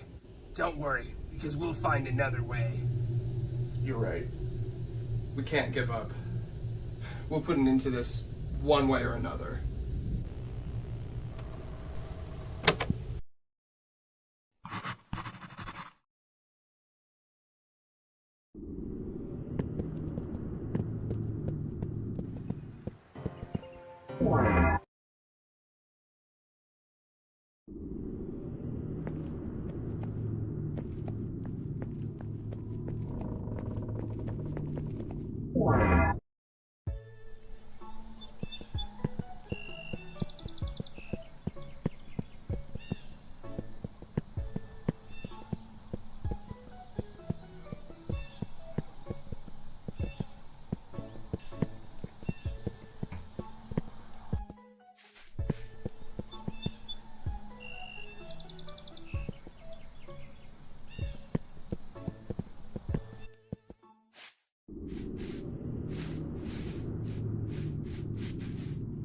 Don't worry, because we'll find another way. You're right. We can't give up. We'll put an end to this one way or another.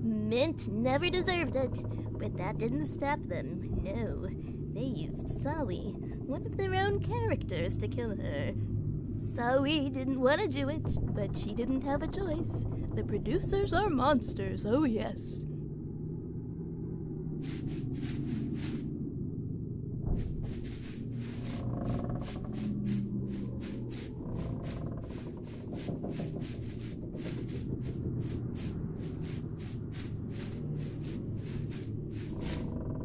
Mint never deserved it, but that didn't stop them, no. They used Sawi, one of their own characters, to kill her. Sawi didn't want to do it, but she didn't have a choice. The producers are monsters, oh yes.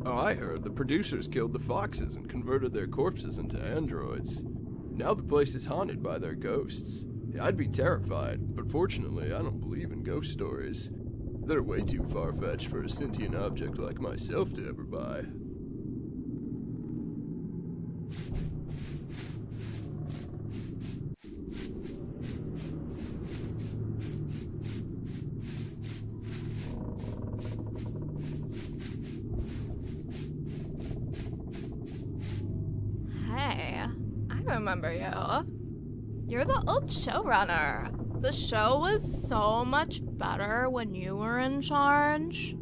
Oh, I heard the producers killed the foxes and converted their corpses into androids. Now the place is haunted by their ghosts. I'd be terrified, but fortunately I don't believe in ghost stories. They're way too far-fetched for a sentient object like myself to ever buy. Hey, I remember you. You're the old showrunner. The show was so much better when you were in charge.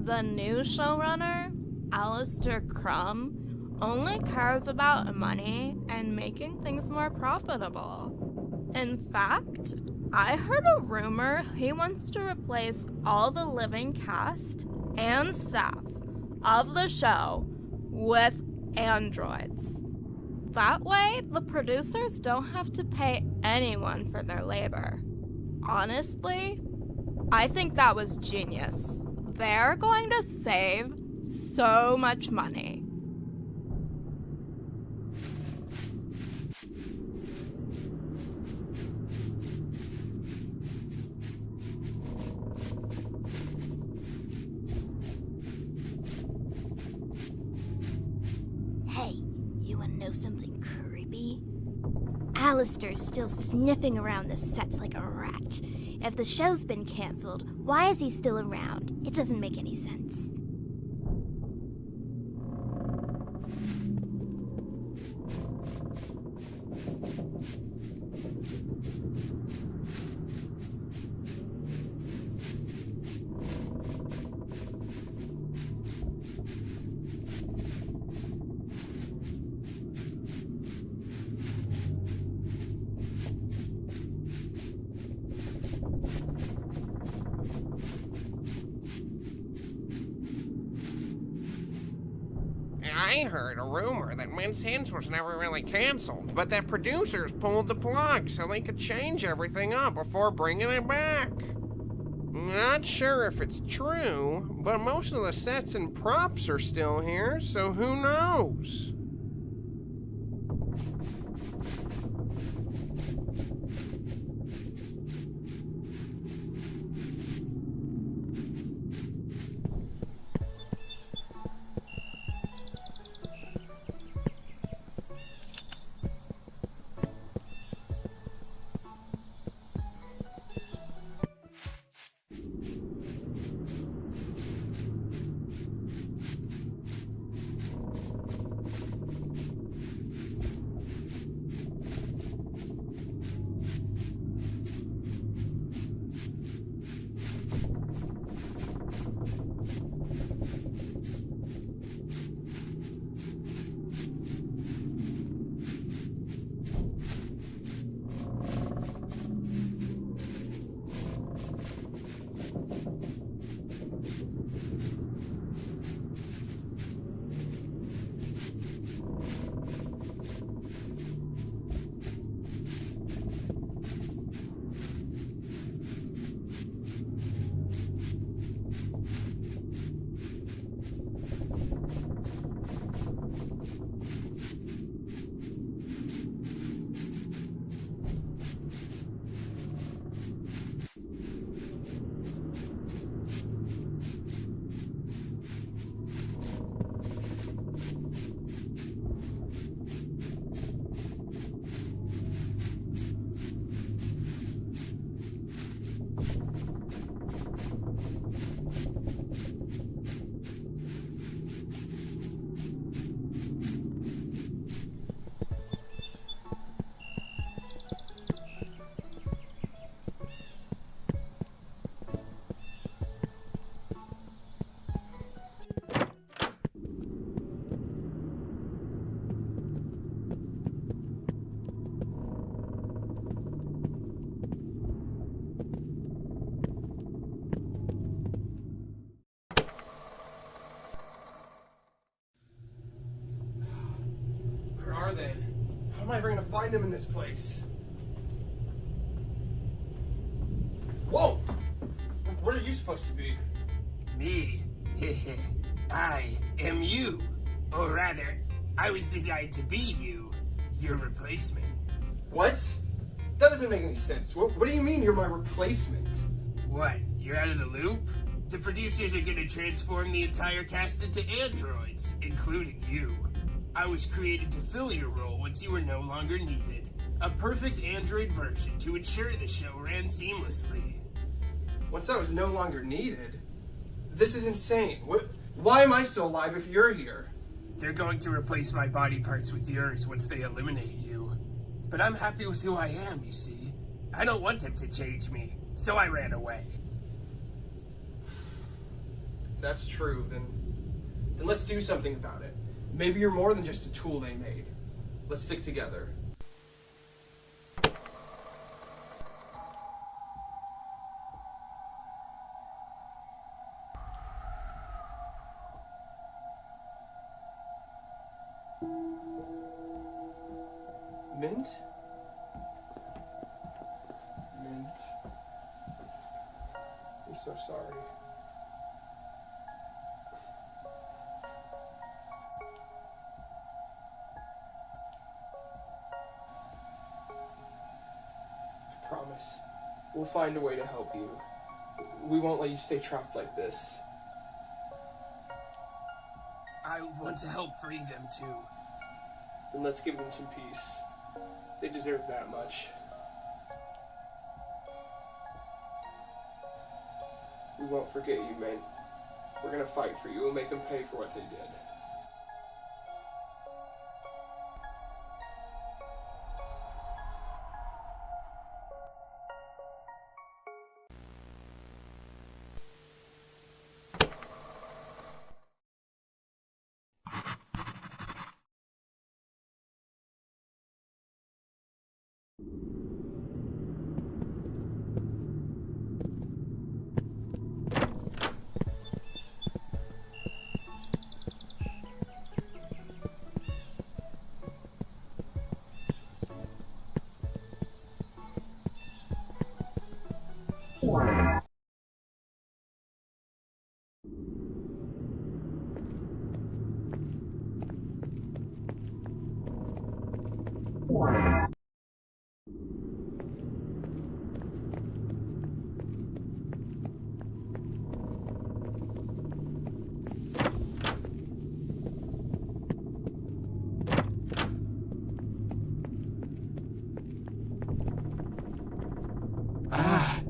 The new showrunner, Alistair Crumb, only cares about money and making things more profitable. In fact, I heard a rumor he wants to replace all the living cast and staff of the show with androids. That way, the producers don't have to pay anyone for their labor. Honestly, I think that was genius. They're going to save so much money. Hey, you wanna know something creepy? Alistair's still sniffing around the sets like a rat. If the show's been canceled, why is he still around? It doesn't make any sense. I heard a rumor that Mince Hints was never really canceled, but that producers pulled the plug so they could change everything up before bringing it back. Not sure if it's true, but most of the sets and props are still here, so who knows? Where are they? How am I ever gonna find them in this place? Whoa! What are you supposed to be? Me? I am you. Or rather, I was designed to be you. Your replacement. What? That doesn't make any sense. What do you mean you're my replacement? What? You're out of the loop? The producers are gonna transform the entire cast into androids, including you. I was created to fill your role once you were no longer needed. A perfect android version to ensure the show ran seamlessly. Once I was no longer needed? This is insane. Why am I still alive if you're here? They're going to replace my body parts with yours once they eliminate you. But I'm happy with who I am, you see. I don't want them to change me, so I ran away. If that's true, then let's do something about it. Maybe you're more than just a tool they made. Let's stick together. Mint? Mint. I'm so sorry. I promise. We'll find a way to help you. We won't let you stay trapped like this. I want to help free them too. Then let's give them some peace. They deserve that much. We won't forget you, Mint. We're gonna fight for you. We'll make them pay for what they did.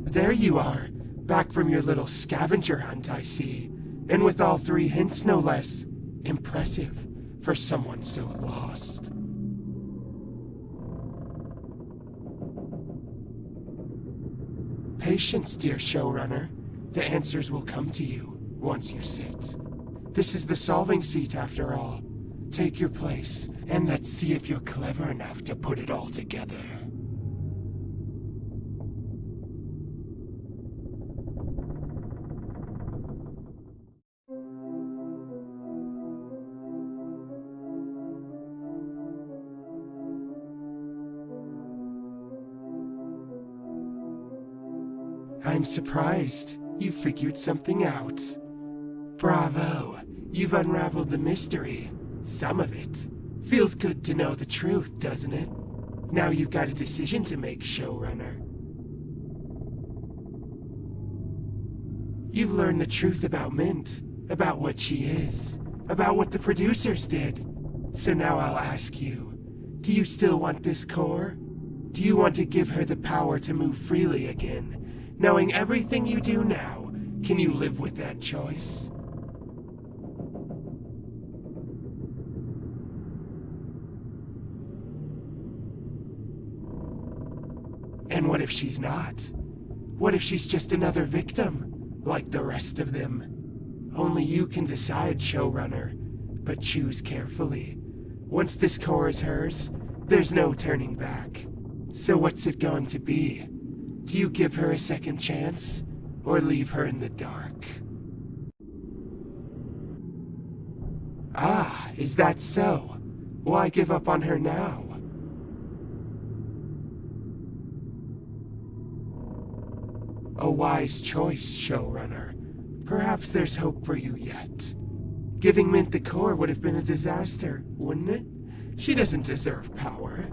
There you are, back from your little scavenger hunt, I see. And with all 3 hints, no less. Impressive for someone so lost. Patience, dear showrunner. The answers will come to you once you sit. This is the solving seat, after all. Take your place, and let's see if you're clever enough to put it all together. I'm surprised you figured something out. Bravo! You've unraveled the mystery. Some of it. Feels good to know the truth, doesn't it? Now you've got a decision to make, showrunner. You've learned the truth about Mint, about what she is, about what the producers did. So now I'll ask you, do you still want this core? Do you want to give her the power to move freely again? Knowing everything you do now, can you live with that choice? And what if she's not? What if she's just another victim, like the rest of them? Only you can decide, showrunner, but choose carefully. Once this core is hers, there's no turning back. So what's it going to be? Do you give her a second chance, or leave her in the dark? Ah, is that so? Why give up on her now? A wise choice, showrunner. Perhaps there's hope for you yet. Giving Mint the core would have been a disaster, wouldn't it? She doesn't deserve power.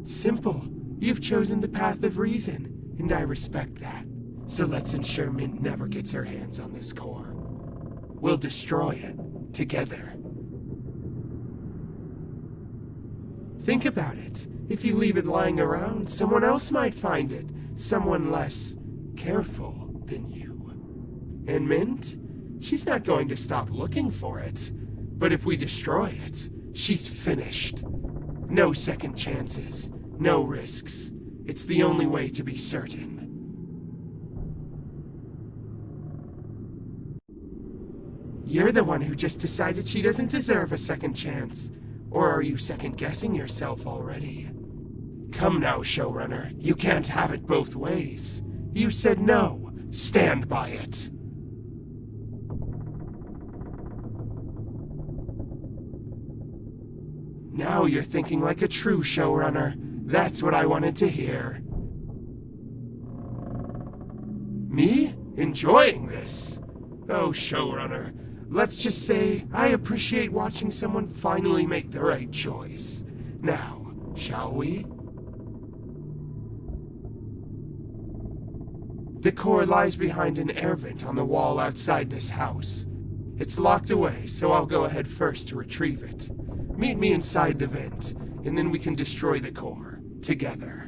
Simple. You've chosen the path of reason, and I respect that. So let's ensure Mint never gets her hands on this core. We'll destroy it, together. Think about it. If you leave it lying around, someone else might find it. Someone less careful than you. And Mint? She's not going to stop looking for it. But if we destroy it, she's finished. No second chances, no risks. It's the only way to be certain. You're the one who just decided she doesn't deserve a second chance. Or are you second-guessing yourself already? Come now, showrunner. You can't have it both ways. You said no. Stand by it. Now you're thinking like a true showrunner. That's what I wanted to hear. Me? Enjoying this? Oh, showrunner. Let's just say I appreciate watching someone finally make the right choice. Now, shall we? The core lies behind an air vent on the wall outside this house. It's locked away, so I'll go ahead first to retrieve it. Meet me inside the vent, and then we can destroy the core, together.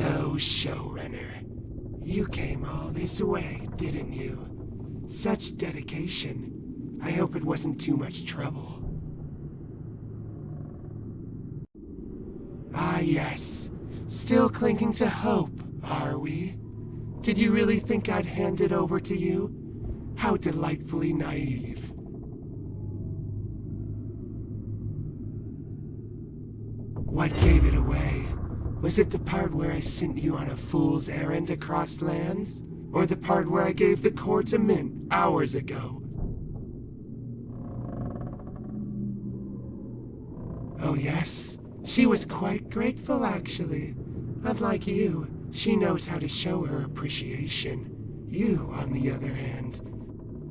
Oh, showrunner. You came all this way, didn't you? Such dedication. I hope it wasn't too much trouble. Ah, yes. Still clinging to hope, are we? Did you really think I'd hand it over to you? How delightfully naive. What gave it away? Was it the part where I sent you on a fool's errand across lands? Or the part where I gave the core to Mint hours ago? Oh yes, she was quite grateful actually. Unlike you, she knows how to show her appreciation. You, on the other hand,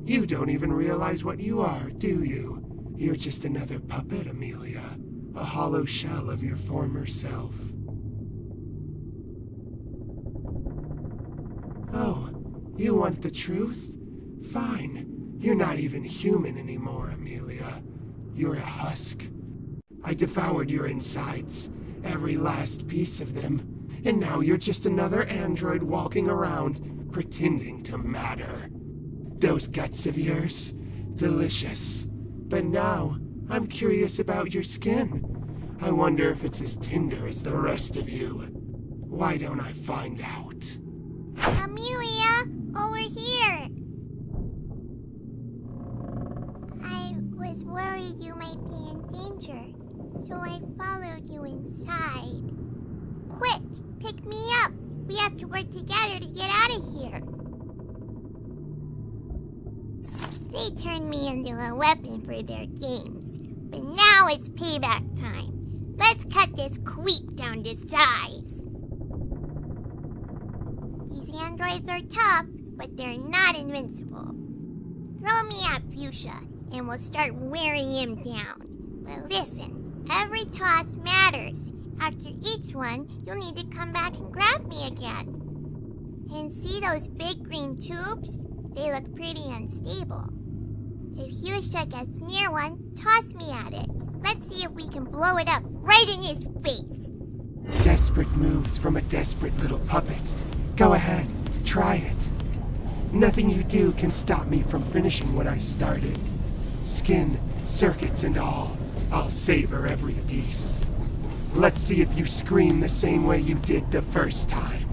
you don't even realize what you are, do you? You're just another puppet, Amelia. A hollow shell of your former self. Oh, you want the truth? Fine. You're not even human anymore, Amelia. You're a husk. I devoured your insides, every last piece of them, and now you're just another android walking around, pretending to matter. Those guts of yours, delicious. But now, I'm curious about your skin. I wonder if it's as tender as the rest of you. Why don't I find out? Amelia, over here. I was worried you might be in danger, so I followed you inside. Quick, pick me up. We have to work together to get out of here. They turned me into a weapon for their games, but now it's payback time. Let's cut this queep down to size. These androids are tough, but they're not invincible. Throw me at Fuchsia, and we'll start wearing him down. But listen, every toss matters. After each one, you'll need to come back and grab me again. And see those big green tubes? They look pretty unstable. If Fuchsia gets near one, toss me at it. Let's see if we can blow it up right in his face. Desperate moves from a desperate little puppet. Go ahead, try it. Nothing you do can stop me from finishing what I started. Skin, circuits, and all. I'll savor every piece. Let's see if you scream the same way you did the first time.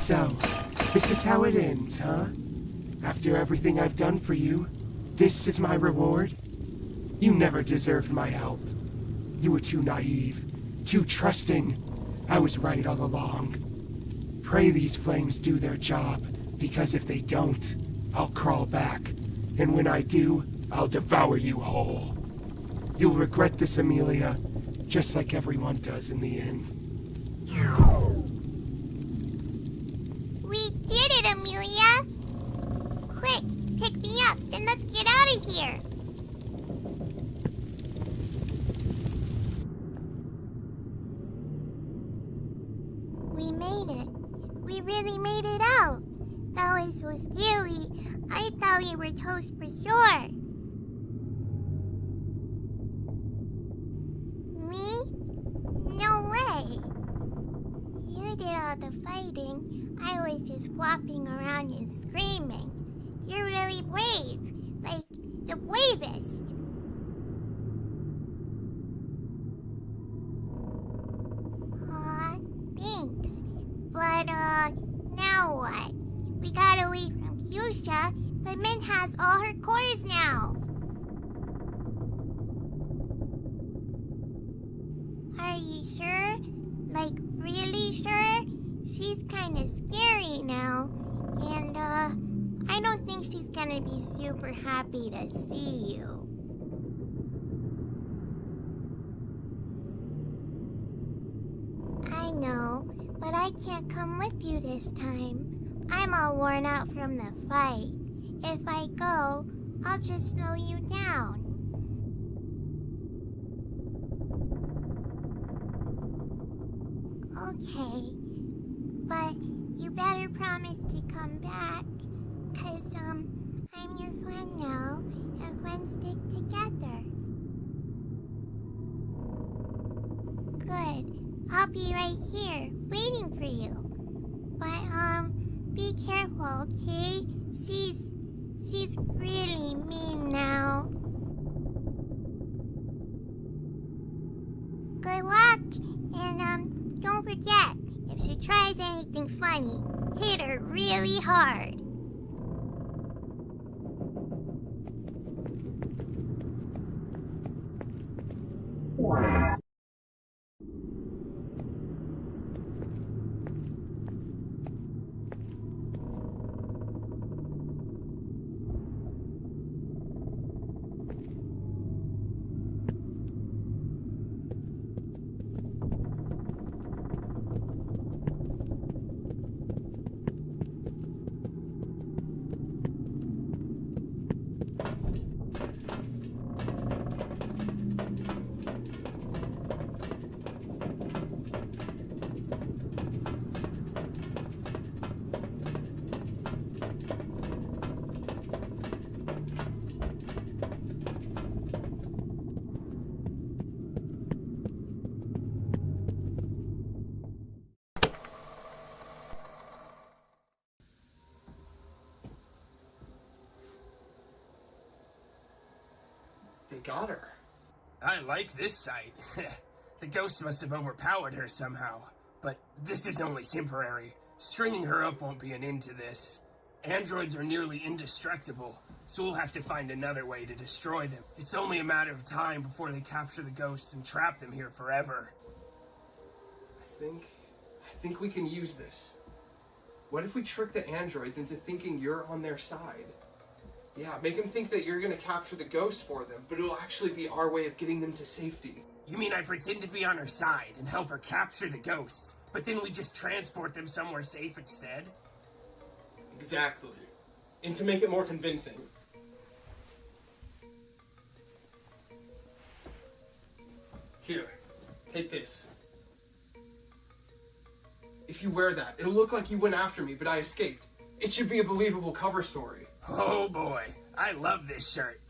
So, this is how it ends, huh? After everything I've done for you, this is my reward? You never deserved my help. You were too naive, too trusting. I was right all along. Pray these flames do their job, because if they don't, I'll crawl back. And when I do, I'll devour you whole. You'll regret this, Amelia, just like everyone does in the end. We did it, Amelia! Quick, pick me up, then let's get out of here! We made it. We really made it out. That was so scary. I thought we were toast for sure. Me? No way. You did all the fighting. I was just flopping around and screaming. You're really brave. Like, the bravest. Aw, thanks. But, now what? We got away from Fuchsia, but Mint has all her cores now. Are you sure? Like, really sure? She's kinda scary now, and, I don't think she's gonna be super happy to see you. I know, but I can't come with you this time. I'm all worn out from the fight. If I go, I'll just slow you down. Okay, but you better promise to come back, 'cause, I'm your friend now, and friends stick together. Good. I'll be right here, waiting for you. But, be careful, okay? She's really mean now. Good luck, and, don't forget, if she tries anything funny, hit her really hard. They got her. I like this sight. The ghost must have overpowered her somehow. But this is only temporary. Stringing her up won't be an end to this. Androids are nearly indestructible, so we'll have to find another way to destroy them. It's only a matter of time before they capture the ghosts and trap them here forever. I think we can use this. What if we trick the androids into thinking you're on their side? Yeah, make them think that you're gonna capture the ghost for them, but it'll actually be our way of getting them to safety. You mean I pretend to be on her side and help her capture the ghosts, but then we just transport them somewhere safe instead? Exactly. And to make it more convincing. Here, take this. If you wear that, it'll look like you went after me, but I escaped. It should be a believable cover story. Oh boy, I love this shirt.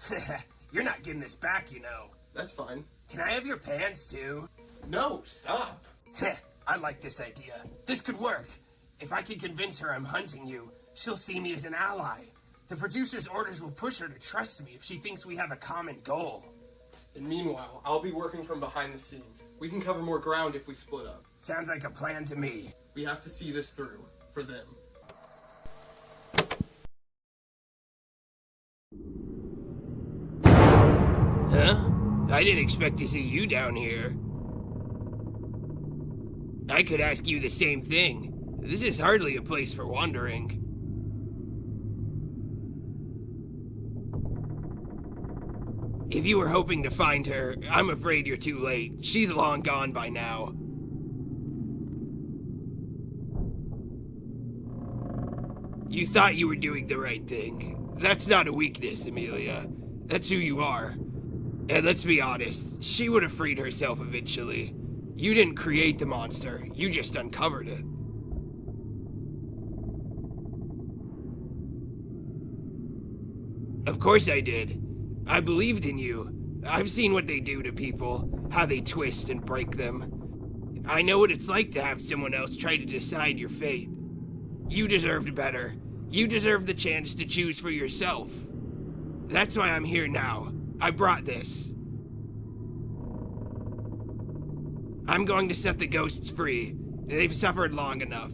You're not getting this back, you know. That's fine. Can I have your pants too? No, stop. I like this idea. This could work. If I can convince her I'm hunting you, she'll see me as an ally. The producer's orders will push her to trust me if she thinks we have a common goal. And meanwhile, I'll be working from behind the scenes. We can cover more ground if we split up. Sounds like a plan to me. We have to see this through. for them. Huh? I didn't expect to see you down here. I could ask you the same thing. This is hardly a place for wandering. If you were hoping to find her, I'm afraid you're too late. She's long gone by now. You thought you were doing the right thing. That's not a weakness, Amelia. That's who you are. And let's be honest, she would have freed herself eventually. You didn't create the monster, you just uncovered it. Of course I did. I believed in you. I've seen what they do to people, how they twist and break them. I know what it's like to have someone else try to decide your fate. You deserved better. You deserved the chance to choose for yourself. That's why I'm here now. I brought this. I'm going to set the ghosts free. They've suffered long enough.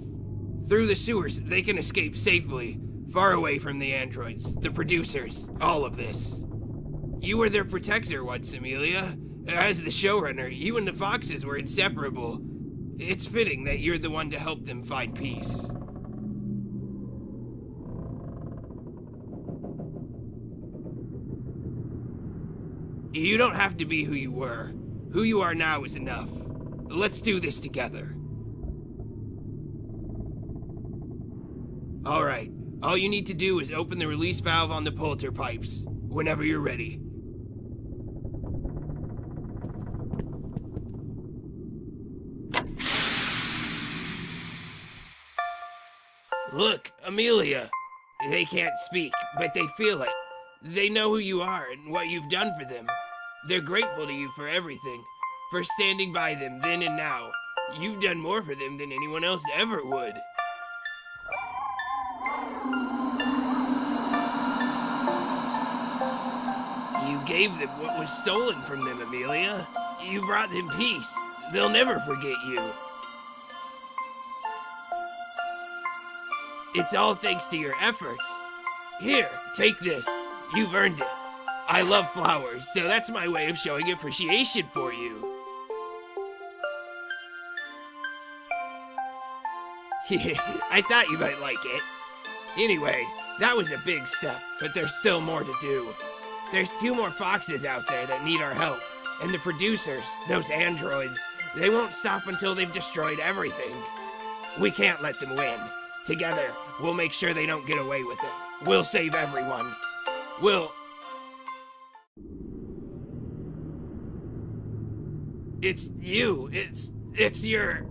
Through the sewers, they can escape safely, far away from the androids, the producers, all of this. You were their protector once, Amelia. As the showrunner, you and the Foxes were inseparable. It's fitting that you're the one to help them find peace. You don't have to be who you were. Who you are now is enough. Let's do this together. Alright, all you need to do is open the release valve on the polter pipes, whenever you're ready. Look, Amelia. They can't speak, but they feel it. They know who you are and what you've done for them. They're grateful to you for everything, for standing by them then and now. You've done more for them than anyone else ever would. You gave them what was stolen from them, Amelia. You brought them peace. They'll never forget you. It's all thanks to your efforts. Here, take this. You've earned it. I love flowers, so that's my way of showing appreciation for you. I thought you might like it. Anyway, that was a big step, but there's still more to do. There's 2 more Foxes out there that need our help, and the producers, those androids, they won't stop until they've destroyed everything. We can't let them win. Together, we'll make sure they don't get away with it. We'll save everyone. It's you. It's your...